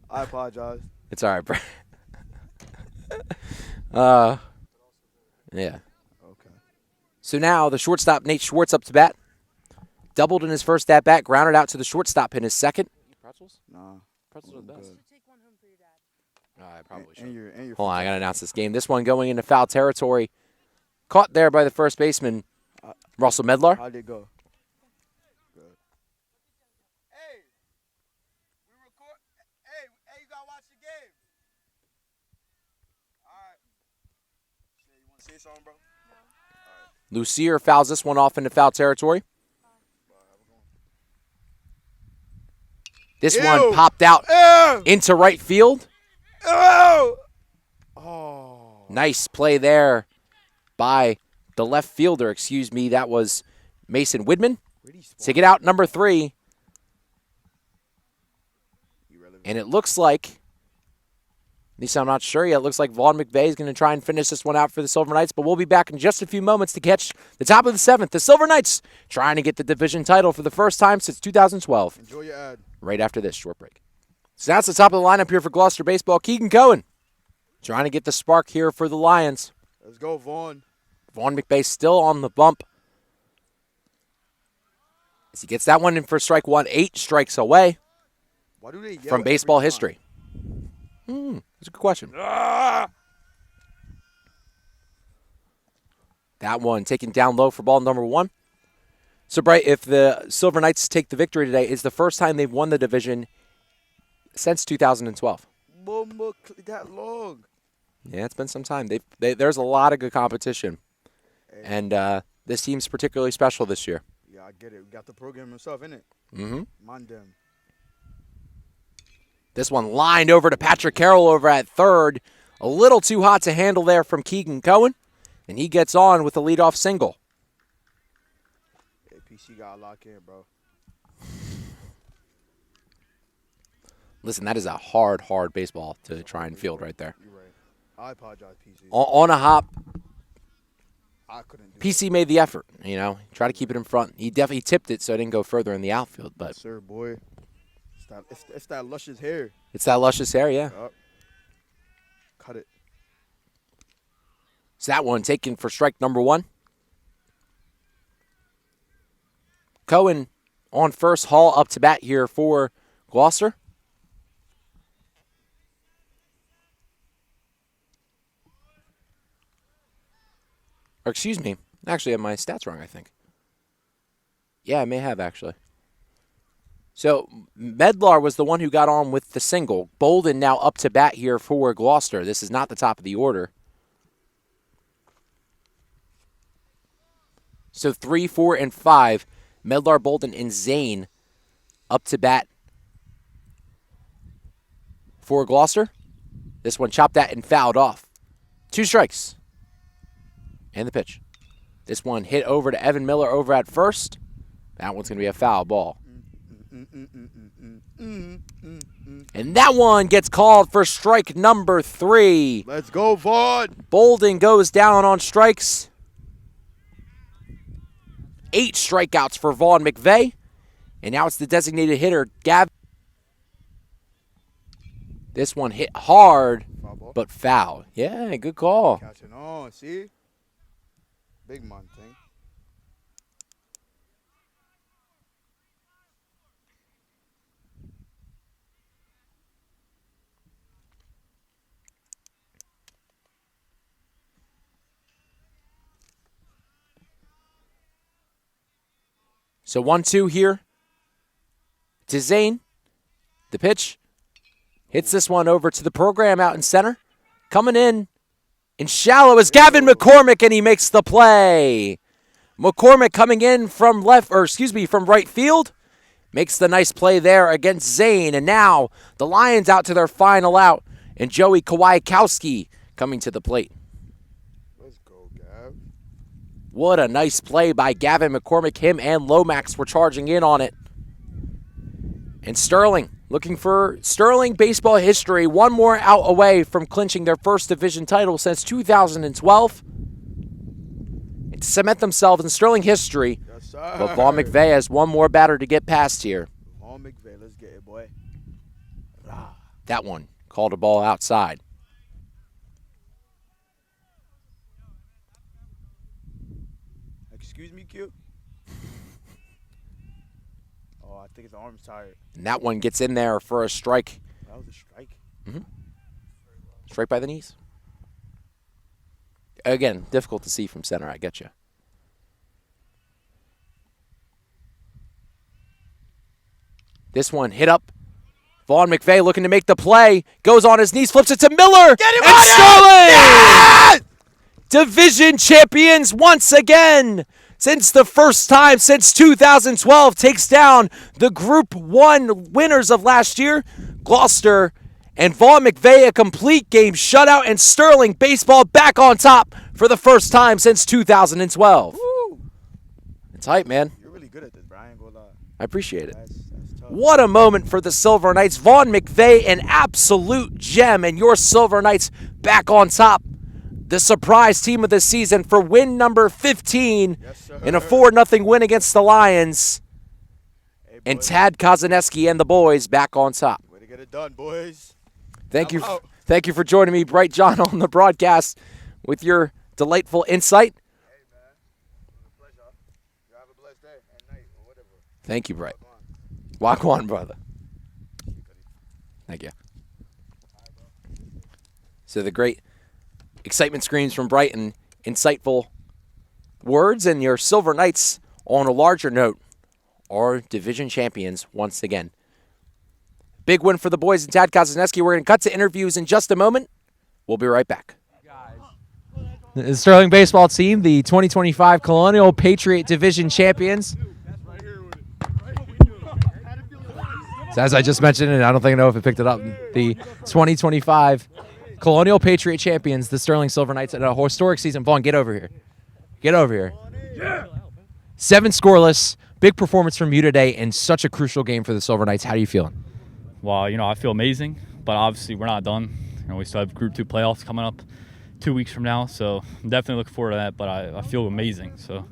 I apologize. It's all right, Bright. Yeah. Okay. So now the shortstop, Nate Schwartz, up to bat. Doubled in his first at-bat, grounded out to the shortstop in his second. Pretzels? Nah. Pretzels are the best. Take one home for your dad. I probably should. And your Hold on, I got to announce this game. This one going into foul territory. Caught there by the first baseman, Russell Medlar. How'd it go? Good. Hey, we record. Hey, you gotta watch the game. All right. You want to say something, bro? Lucier fouls this one off into foul territory. This one popped out into right field. Oh. Nice play there by the left fielder. Excuse me, that was Mason Widman. To get out number 3. And it looks like, at least I'm not sure yet, it looks like Vaughn McVeigh is going to try and finish this one out for the Silver Knights, but we'll be back in just a few moments to catch the top of the 7th. The Silver Knights trying to get the division title for the first time since 2012. Enjoy your ad. Right after this short break. So that's the top of the lineup here for Gloucester baseball. Keegan Cohen trying to get the spark here for the Lions. Let's go, Vaughn. Vaughn McVeigh still on the bump. As he gets that one in for strike 1, 8 strikes away Why do they yell from every baseball time? history. That's a good question. Ah! That one taken down low for ball number 1. So, Bright, if the Silver Knights take the victory today, it's the first time they've won the division since 2012. That long. Yeah, it's been some time. There's a lot of good competition. And this team's particularly special this year. Yeah, I get it. We got the program himself, innit? Mm-hmm. Mandem. This one lined over to Patrick Carroll over at third. A little too hot to handle there from Keegan Cohen. And he gets on with a leadoff single. Hey, PC got to lock in, bro. Listen, that is a hard baseball to try and field right there. You're right. I apologize, PC. On a hop, I couldn't do PC made the effort, you know. Try to keep it in front. He definitely tipped it so it didn't go further in the outfield, that. but Sir, boy. It's that luscious hair. it's that luscious hair, yeah. Yup. Cut it. So that one taken for strike number 1. Cohen on first, Hall up to bat here for Gloucester. Or excuse me, actually I have my stats wrong, I think. Yeah, I may have actually. So Medlar was the one who got on with the single. Bolden now up to bat here for Gloucester. This is not the top of the order. So 3, 4, and 5. Medlar, Bolden, and Zane up to bat for Gloucester. This one chopped at and fouled off. 2 strikes. And the pitch. This one hit over to Evan Miller over at first. That one's going to be a foul ball. And that one gets called for strike number 3. Let's go, Vaughn. Bolden goes down on strikes. 8 strikeouts for Vaughn McVeigh. And now it's the designated hitter, Gav. This one hit hard, Foul ball. but foul. Yeah, good call. Catching on, see? Big man thing. So 1-2 here to Zane. The pitch hits this one over to the program out in center. Coming in shallow is Gavin McCormick, and he makes the play. McCormick coming in from from right field. Makes the nice play there against Zane. And now the Lions out to their final out. And Joey Kowalkowski coming to the plate. Let's go, Gav. What a nice play by Gavin McCormick. Him and Lomax were charging in on it. And Sterling, looking for Sterling baseball history, one more out away from clinching their first division title since 2012. And to cement themselves in Sterling history, Yes, sir. but Vaughn McVeigh has one more batter to get past here. Vaughn McVeigh, let's get it, boy. That one called a ball outside. Excuse me, Q? Oh, I think his arm's tired. And that one gets in there for a strike. That was a strike. Straight by the knees. Again, difficult to see from center, I get you. This one hit up. Vaughn McVeigh looking to make the play. Goes on his knees, flips it to Miller. Get him and on Sterling! it! Division champions once again. Since the first time since 2012, takes down the Group 1 winners of last year, Gloucester, and Vaughn McVeigh, a complete game shutout, and Sterling baseball back on top for the first time since 2012. Woo. It's hype, man. You're really good at this, Brian. Go lie. I appreciate it. That's tough. What a moment for the Silver Knights. Vaughn McVeigh, an absolute gem, and your Silver Knights back on top. The surprise team of the season for win number 15 Yes, sir. in a 4-0 win against the Lions. Hey, And boys. Tad Kozaneski and the boys back on top. Way to get it done, boys. Thank I'm you, out. thank you for joining me, Bright John, on the broadcast with your delightful insight. Hey, man. It was a pleasure. You have a blessed day and night or whatever. Thank you, Bright. Come on. Wagwan, brother. Thank you. So the great excitement screams from Bright and insightful words, and your Silver Knights, on a larger note, are division champions once again. Big win for the boys and Tad Kozaneski. We're going to cut to interviews in just a moment. We'll be right back. The Sterling baseball team, the 2025 Colonial Patriot Division champions. So as I just mentioned, and I don't think I know if it picked it up, the 2025 Colonial Patriot champions, the Sterling Silver Knights, in a historic season. Vaughn, get over here. Get over here. 7 scoreless, big performance from you today in such a crucial game for the Silver Knights. How are you feeling? Well, I feel amazing, but obviously we're not done. We still have Group 2 playoffs coming up 2 weeks from now, so I'm definitely looking forward to that, but I feel amazing. So,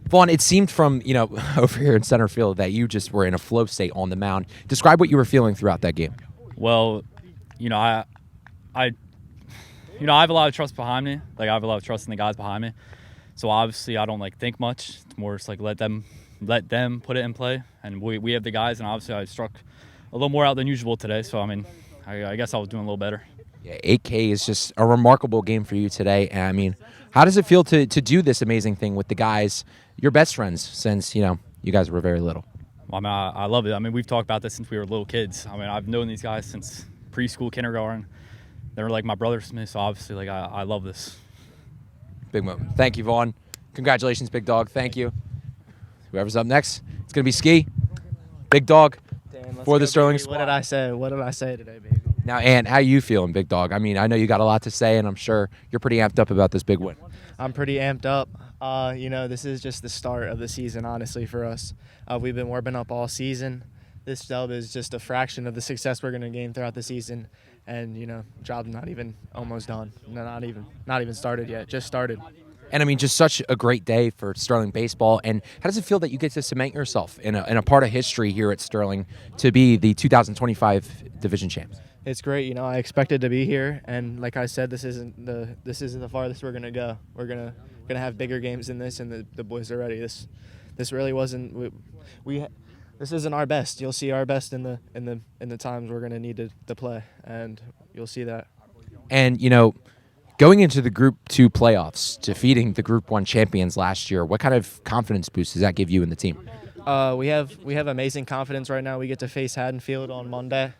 Vaughn, it seemed from, over here in center field that you just were in a flow state on the mound. Describe what you were feeling throughout that game. well, I have a lot of trust behind me. Like, I have a lot of trust in the guys behind me. So obviously I don't think much. It's more just let them put it in play. And we have the guys, and obviously I struck a little more out than usual today. So I guess I was doing a little better. Yeah, 8K is just a remarkable game for you today. And how does it feel to do this amazing thing with the guys, your best friends, since you guys were very little? Well, I love it. We've talked about this since we were little kids. I've known these guys since preschool, kindergarten. They're like my brothers to me. So obviously, I love this. Big moment. Thank you, Vaughn. Congratulations, Big Dog. Thank you. Whoever's up next, it's going to be Ski. Big Dog for the Sterling Baby. squad. What did I say today, baby? Now, Ant, how you feeling, Big Dog? I know you got a lot to say, and I'm sure you're pretty amped up about this big win. I'm pretty amped up. This is just the start of the season, honestly, for us. We've been warming up all season. This dub is just a fraction of the success we're going to gain throughout the season. And, job's not even almost done. Not even started yet. Just started. And just such a great day for Sterling baseball. And how does it feel that you get to cement yourself in a part of history here at Sterling to be the 2025 division champs? It's great. I expected to be here, and like I said, this isn't the farthest we're gonna go. We're gonna have bigger games than this, and the boys are ready. This really wasn't this isn't our best. You'll see our best in the times we're gonna need to play, and you'll see that. And going into the Group 2 playoffs, defeating the Group 1 champions last year, what kind of confidence boost does that give you in the team? We have amazing confidence right now. We get to face Haddonfield on Monday.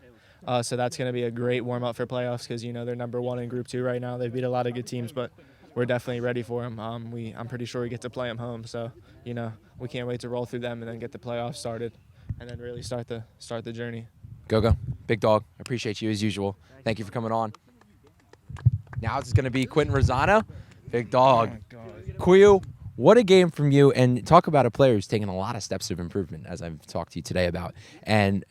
So that's going to be a great warm-up for playoffs because, they're number 1 in Group 2 right now. They've beat a lot of good teams, but we're definitely ready for them. I'm pretty sure we get to play them home. So, we can't wait to roll through them and then get the playoffs started and then really start the journey. Go. Big Dog, I appreciate you as usual. Thank you for coming on. Now it's going to be Quentin Rosano. Big Dog. Quill, what a game from you. And talk about a player who's taken a lot of steps of improvement, as I've talked to you today about. And,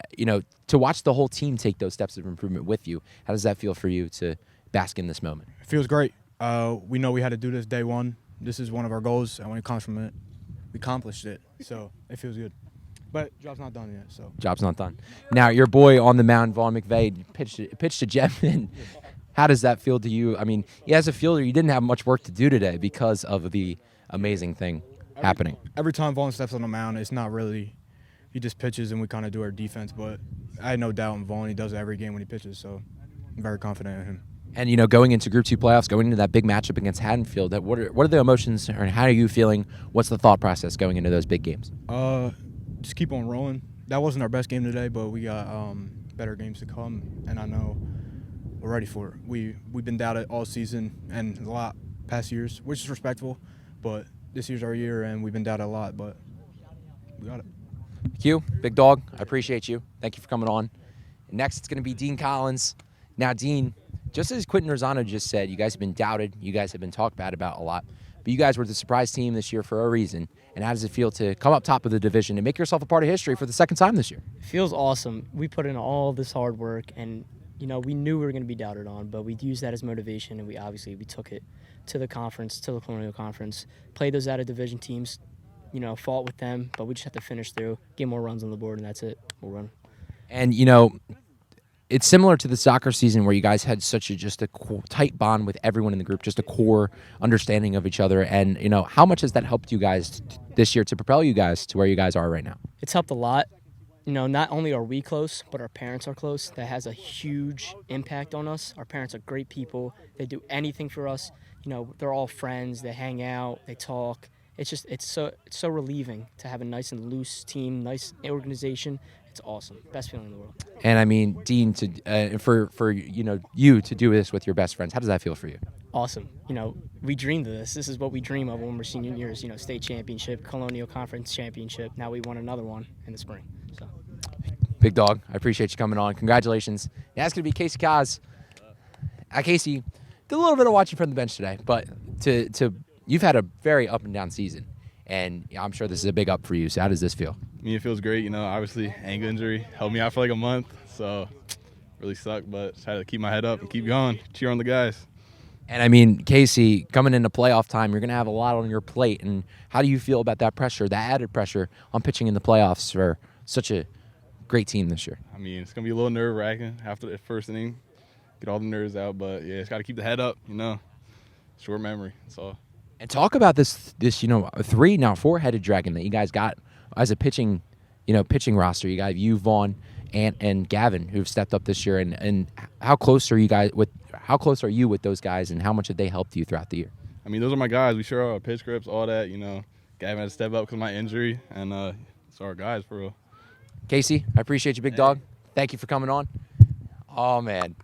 to watch the whole team take those steps of improvement with you, how does that feel for you to bask in this moment? It feels great. We know we had to do this day one. This is one of our goals, and when it comes from it, we accomplished it. So it feels good. But job's not done yet. So Job's not done. Now, your boy on the mound, Vaughn McVeigh, pitched to Jeff. And how does that feel to you? As a fielder, you didn't have much work to do today because of the amazing thing happening. every time Vaughn steps on the mound, it's not really – he just pitches and we kind of do our defense. But I had no doubt in Vaughn. He does it every game when he pitches, so I'm very confident in him. And, going into Group 2 playoffs, going into that big matchup against Haddonfield, what are the emotions, or how are you feeling? What's the thought process going into those big games? Just keep on rolling. That wasn't our best game today, but we got better games to come, and I know we're ready for it. We've been doubted all season and a lot past years, which is respectful, but this year's our year, and we've been doubted a lot, but we got it. Q, Big Dog, I appreciate you. Thank you for coming on. Next, it's going to be Dean Collins. Now, Dean, just as Quentin Rosano just said, you guys have been doubted. You guys have been talked bad about a lot. But you guys were the surprise team this year for a reason. And how does it feel to come up top of the division and make yourself a part of history for the second time this year? It feels awesome. We put in all this hard work, and we knew we were going to be doubted on, but we used that as motivation, and we took it to the conference, to the Colonial Conference, played those out of division teams, fought with them, but we just have to finish through, get more runs on the board, and that's it. We'll run. And, it's similar to the soccer season where you guys had such a tight bond with everyone in the group, just a core understanding of each other. And, how much has that helped you guys this year to propel you guys to where you guys are right now? It's helped a lot. Not only are we close, but our parents are close. That has a huge impact on us. Our parents are great people. They do anything for us. They're all friends. They hang out. They talk. It's so relieving to have a nice and loose team, nice organization. It's awesome. Best feeling in the world. And Dean, for you to do this with your best friends, how does that feel for you? Awesome. We dreamed of this. This is what we dream of when we're senior years. State championship, Colonial Conference championship. Now we won another one in the spring. So, Big Dog, I appreciate you coming on. Congratulations. Now it's going to be Casey Kaz. Casey, did a little bit of watching from the bench today, but you've had a very up and down season. and I'm sure this is a big up for you. So how does this feel? I mean, it feels great. You know, obviously, ankle injury held me out for like a month, so really sucked. But just had to keep my head up and keep going, cheer on the guys. And I mean, Casey, coming into playoff time, you're going to have a lot on your plate. And how do you feel about that pressure, that added pressure on pitching in the playoffs for such a great team this year? I mean, it's gonna be a little nerve-wracking after the first inning, get all the nerves out. But yeah, it's got to keep the head up. You know, short memory. So. And talk about this 4-headed dragon that you guys got as a pitching roster. You got you, Vaughn, and Gavin, who've stepped up this year. And how close are you with those guys, and how much have they helped you throughout the year? I mean, those are my guys. We share our pitch grips, all that. You know, Gavin had to step up because of my injury, and it's our guys for real. Casey, I appreciate you, big dog. Thank you for coming on. Oh man,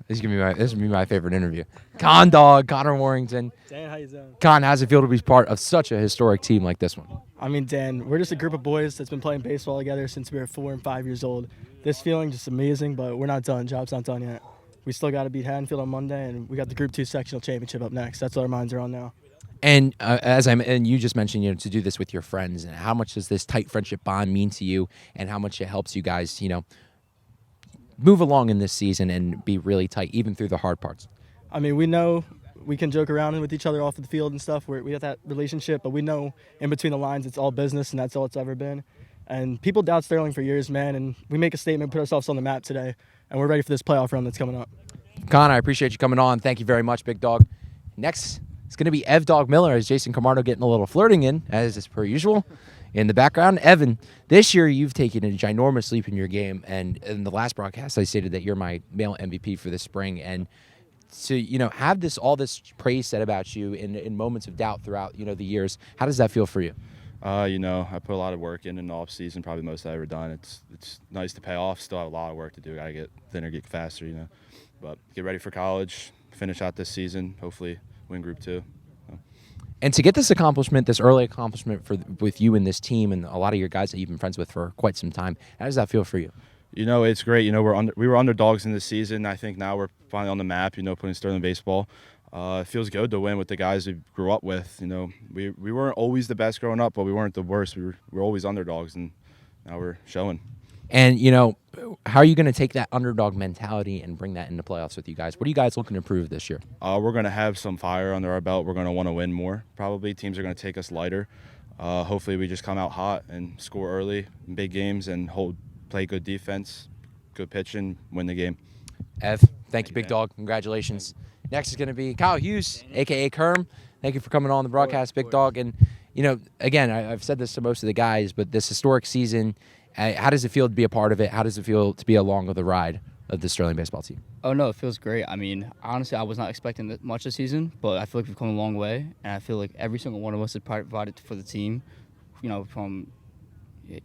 this is gonna be my favorite interview. Connor Warrington. Dan, how you doing? Con, how's it feel to be part of such a historic team like this one? I mean, Dan, we're just a group of boys that's been playing baseball together since we were 4 and 5 years old. This feeling just amazing, but we're not done. Job's not done yet. We still got to beat Haddonfield on Monday, and we got the Group 2 sectional championship up next. That's what our minds are on now. And and you just mentioned, to do this with your friends, and how much does this tight friendship bond mean to you, and how much it helps you guys, move along in this season and be really tight, even through the hard parts? I mean, we know we can joke around with each other off the field and stuff. We have that relationship, but we know in between the lines it's all business, and that's all it's ever been. And people doubt Sterling for years, man, and we make a statement, put ourselves on the map today, and we're ready for this playoff run that's coming up. Con, I appreciate you coming on. Thank you very much, big dog. Next, it's going to be Ev Dog Miller, as Jason Camardo getting a little flirting in, as is per usual. In the background, Evan, this year you've taken a ginormous leap in your game, and in the last broadcast I stated that you're my male MVP for this spring, and to have all this praise said about you in moments of doubt throughout the years, how does that feel for you? I put a lot of work in the off season, probably the most I've ever done. It's nice to pay off. Still have a lot of work to do. Gotta get thinner, get faster, but get ready for college, finish out this season, hopefully win Group 2. And to get this accomplishment, this early accomplishment with you and this team and a lot of your guys that you've been friends with for quite some time, how does that feel for you? It's great. We were underdogs in this season. I think now we're finally on the map, putting Sterling baseball. It feels good to win with the guys we grew up with. We weren't always the best growing up, but we weren't the worst. We were always underdogs, and now we're showing. And, how are you going to take that underdog mentality and bring that into playoffs with you guys? What are you guys looking to prove this year? We're going to have some fire under our belt. We're going to want to win more, probably. Teams are going to take us lighter. Hopefully we just come out hot and score early in big games and play good defense, good pitching, win the game. Ev, thank you, big dog. Congratulations. Next is going to be Kyle Hughes, a.k.a. Kerm. Thank you for coming on the broadcast, big dog. And, again, I've said this to most of the guys, but this historic season, how does it feel to be a part of it? How does it feel to be along with the ride of the Sterling baseball team? Oh, no, it feels great. I mean, honestly, I was not expecting much this season, but I feel like we've come a long way, and I feel like every single one of us has provided for the team, from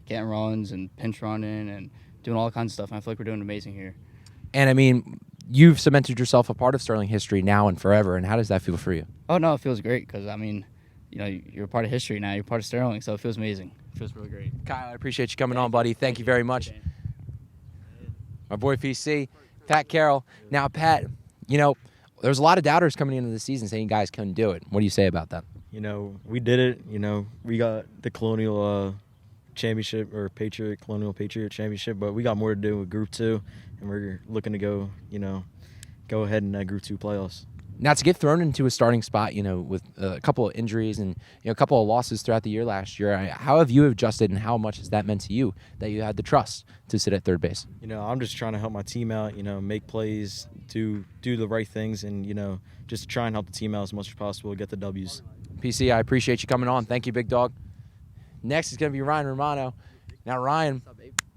getting runs and pinch running and doing all kinds of stuff, and I feel like we're doing amazing here. And, I mean, you've cemented yourself a part of Sterling history now and forever, and how does that feel for you? Oh, no, it feels great because, I mean, you're a part of history now. You're part of Sterling, so it feels amazing. It feels really great. Kyle, I appreciate you coming on, buddy. Thank you very much. My boy PC, Pat Carroll. Now, Pat, there's a lot of doubters coming into the season saying you guys couldn't do it. What do you say about that? We did it. We got the Colonial Championship or Colonial Patriot Championship, but we got more to do with Group 2, and we're looking to go ahead in that Group 2 playoffs. Now, to get thrown into a starting spot, with a couple of injuries and a couple of losses throughout the year last year, how have you adjusted, and how much has that meant to you that you had the trust to sit at third base? I'm just trying to help my team out, make plays, do the right things, and, just try and help the team out as much as possible, get the W's. PC, I appreciate you coming on. Thank you, big dog. Next is going to be Ryan Romano. Now, Ryan,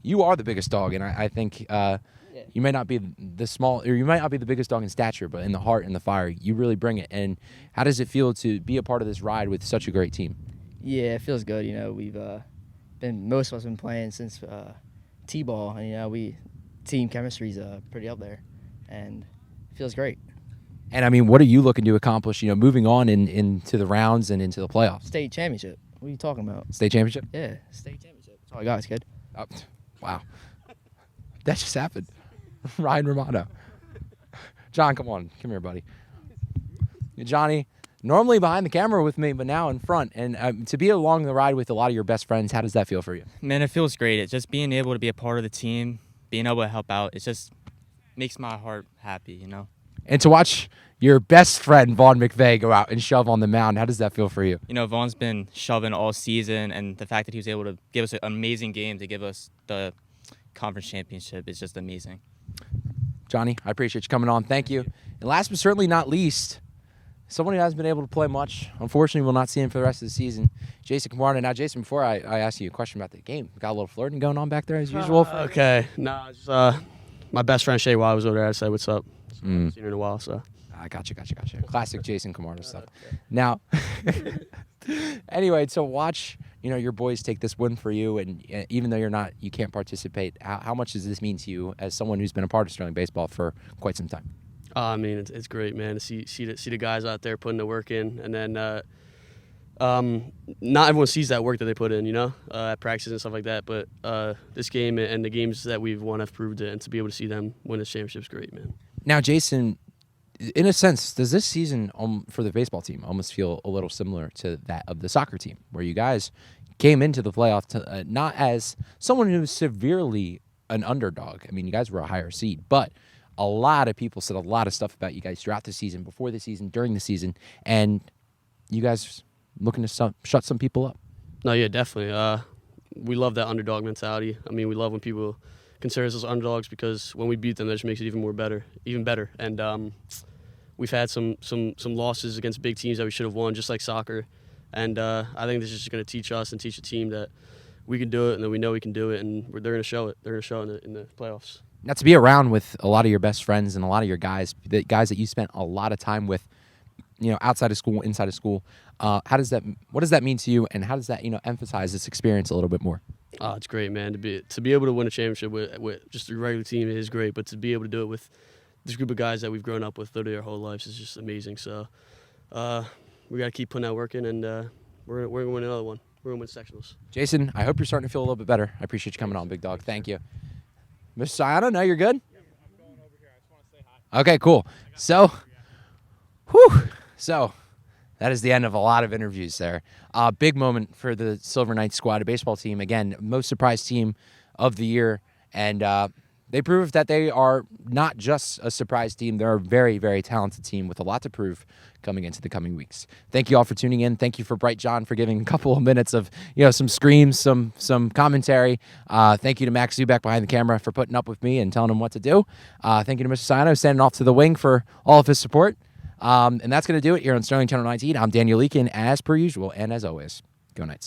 you are the biggest dog, and I think you might not be you might not be the biggest dog in stature, but in the heart and the fire, you really bring it. And how does it feel to be a part of this ride with such a great team? Yeah, it feels good. We've most of us been playing since T-ball, and team chemistry's pretty up there, and it feels great. And I mean, what are you looking to accomplish? Moving on into the rounds and into the playoffs. State championship. What are you talking about? State championship? Yeah, state championship. That's all I got, kid. Oh, wow, that just happened. Ryan Romano. John, come here, buddy. Johnny, normally behind the camera with me, but now in front. And to be along the ride with a lot of your best friends, how does that feel for you? Man, it feels great. It's just being able to be a part of the team, being able to help out. It just makes my heart happy, you know. And to watch your best friend, Vaughn McVeigh, go out and shove on the mound, how does that feel for you? You know, Vaughn's been shoving all season, and the fact that he was able to give us an amazing game to give us the conference championship is just amazing. Johnny, I appreciate you coming on. Thank you. And last but certainly not least, someone who hasn't been able to play much. Unfortunately, we'll not see him for the rest of the season. Jason Camarda. Now, Jason, before I ask you a question about the game, got a little flirting going on back there as usual. Okay. No, it's, my best friend Shay Wild was over there. I said, what's up? So I haven't seen her in a while, so. I gotcha. Classic Jason Camarda stuff. Now, anyway, so watch, your boys take this win for you, and even though you can't participate, how much does this mean to you as someone who's been a part of Sterling baseball for quite some time? I mean, it's great, man, to see the guys out there putting the work in, and then not everyone sees that work that they put in, at practices and stuff like that. But this game and the games that we've won have proved it, and to be able to see them win this championship is great, man. Now, Jason, in a sense, does this season for the baseball team almost feel a little similar to that of the soccer team, where you guys came into the playoff not as someone who was severely an underdog? I mean, you guys were a higher seed, but a lot of people said a lot of stuff about you guys throughout the season, before the season, during the season, and you guys looking to shut some people up. No, yeah, definitely. We love that underdog mentality. I mean, we love when people consider us as underdogs, because when we beat them, that just makes it even better. And we've had some losses against big teams that we should have won, just like soccer. And I think this is just going to teach us and teach the team that we can do it, and that we know we can do it, and they're going to show it. They're going to show it in the playoffs. Now, to be around with a lot of your best friends and a lot of your guys, the guys that you spent a lot of time with, outside of school, inside of school, what does that mean to you, and how does that, emphasize this experience a little bit more? Oh, it's great, man. To be able to win a championship with just a regular team is great, but to be able to do it with this group of guys that we've grown up with literally our whole lives is just amazing. So we got to keep putting that work in, and we're going to win another one. We're going to win sectionals. Jason, I hope you're starting to feel a little bit better. I appreciate you coming on, big dog. Thank you. Mr. Sayano, no, you're good? Yeah, I'm going over here. I just want to say hi. Okay, cool. So that is the end of a lot of interviews there. Big moment for the Silver Knights squad, a baseball team. Again, most surprised team of the year. And they proved that they are not just a surprise team. They're a very, very talented team with a lot to prove coming into the coming weeks. Thank you all for tuning in. Thank you for Bright John for giving a couple of minutes of some screams, some commentary. Thank you to Max Zubek behind the camera for putting up with me and telling him what to do. Thank you to Mr. Sino standing off to the wing for all of his support. And that's going to do it here on Sterling Channel 19. I'm Daniel Leakin, as per usual, and as always, go Knights.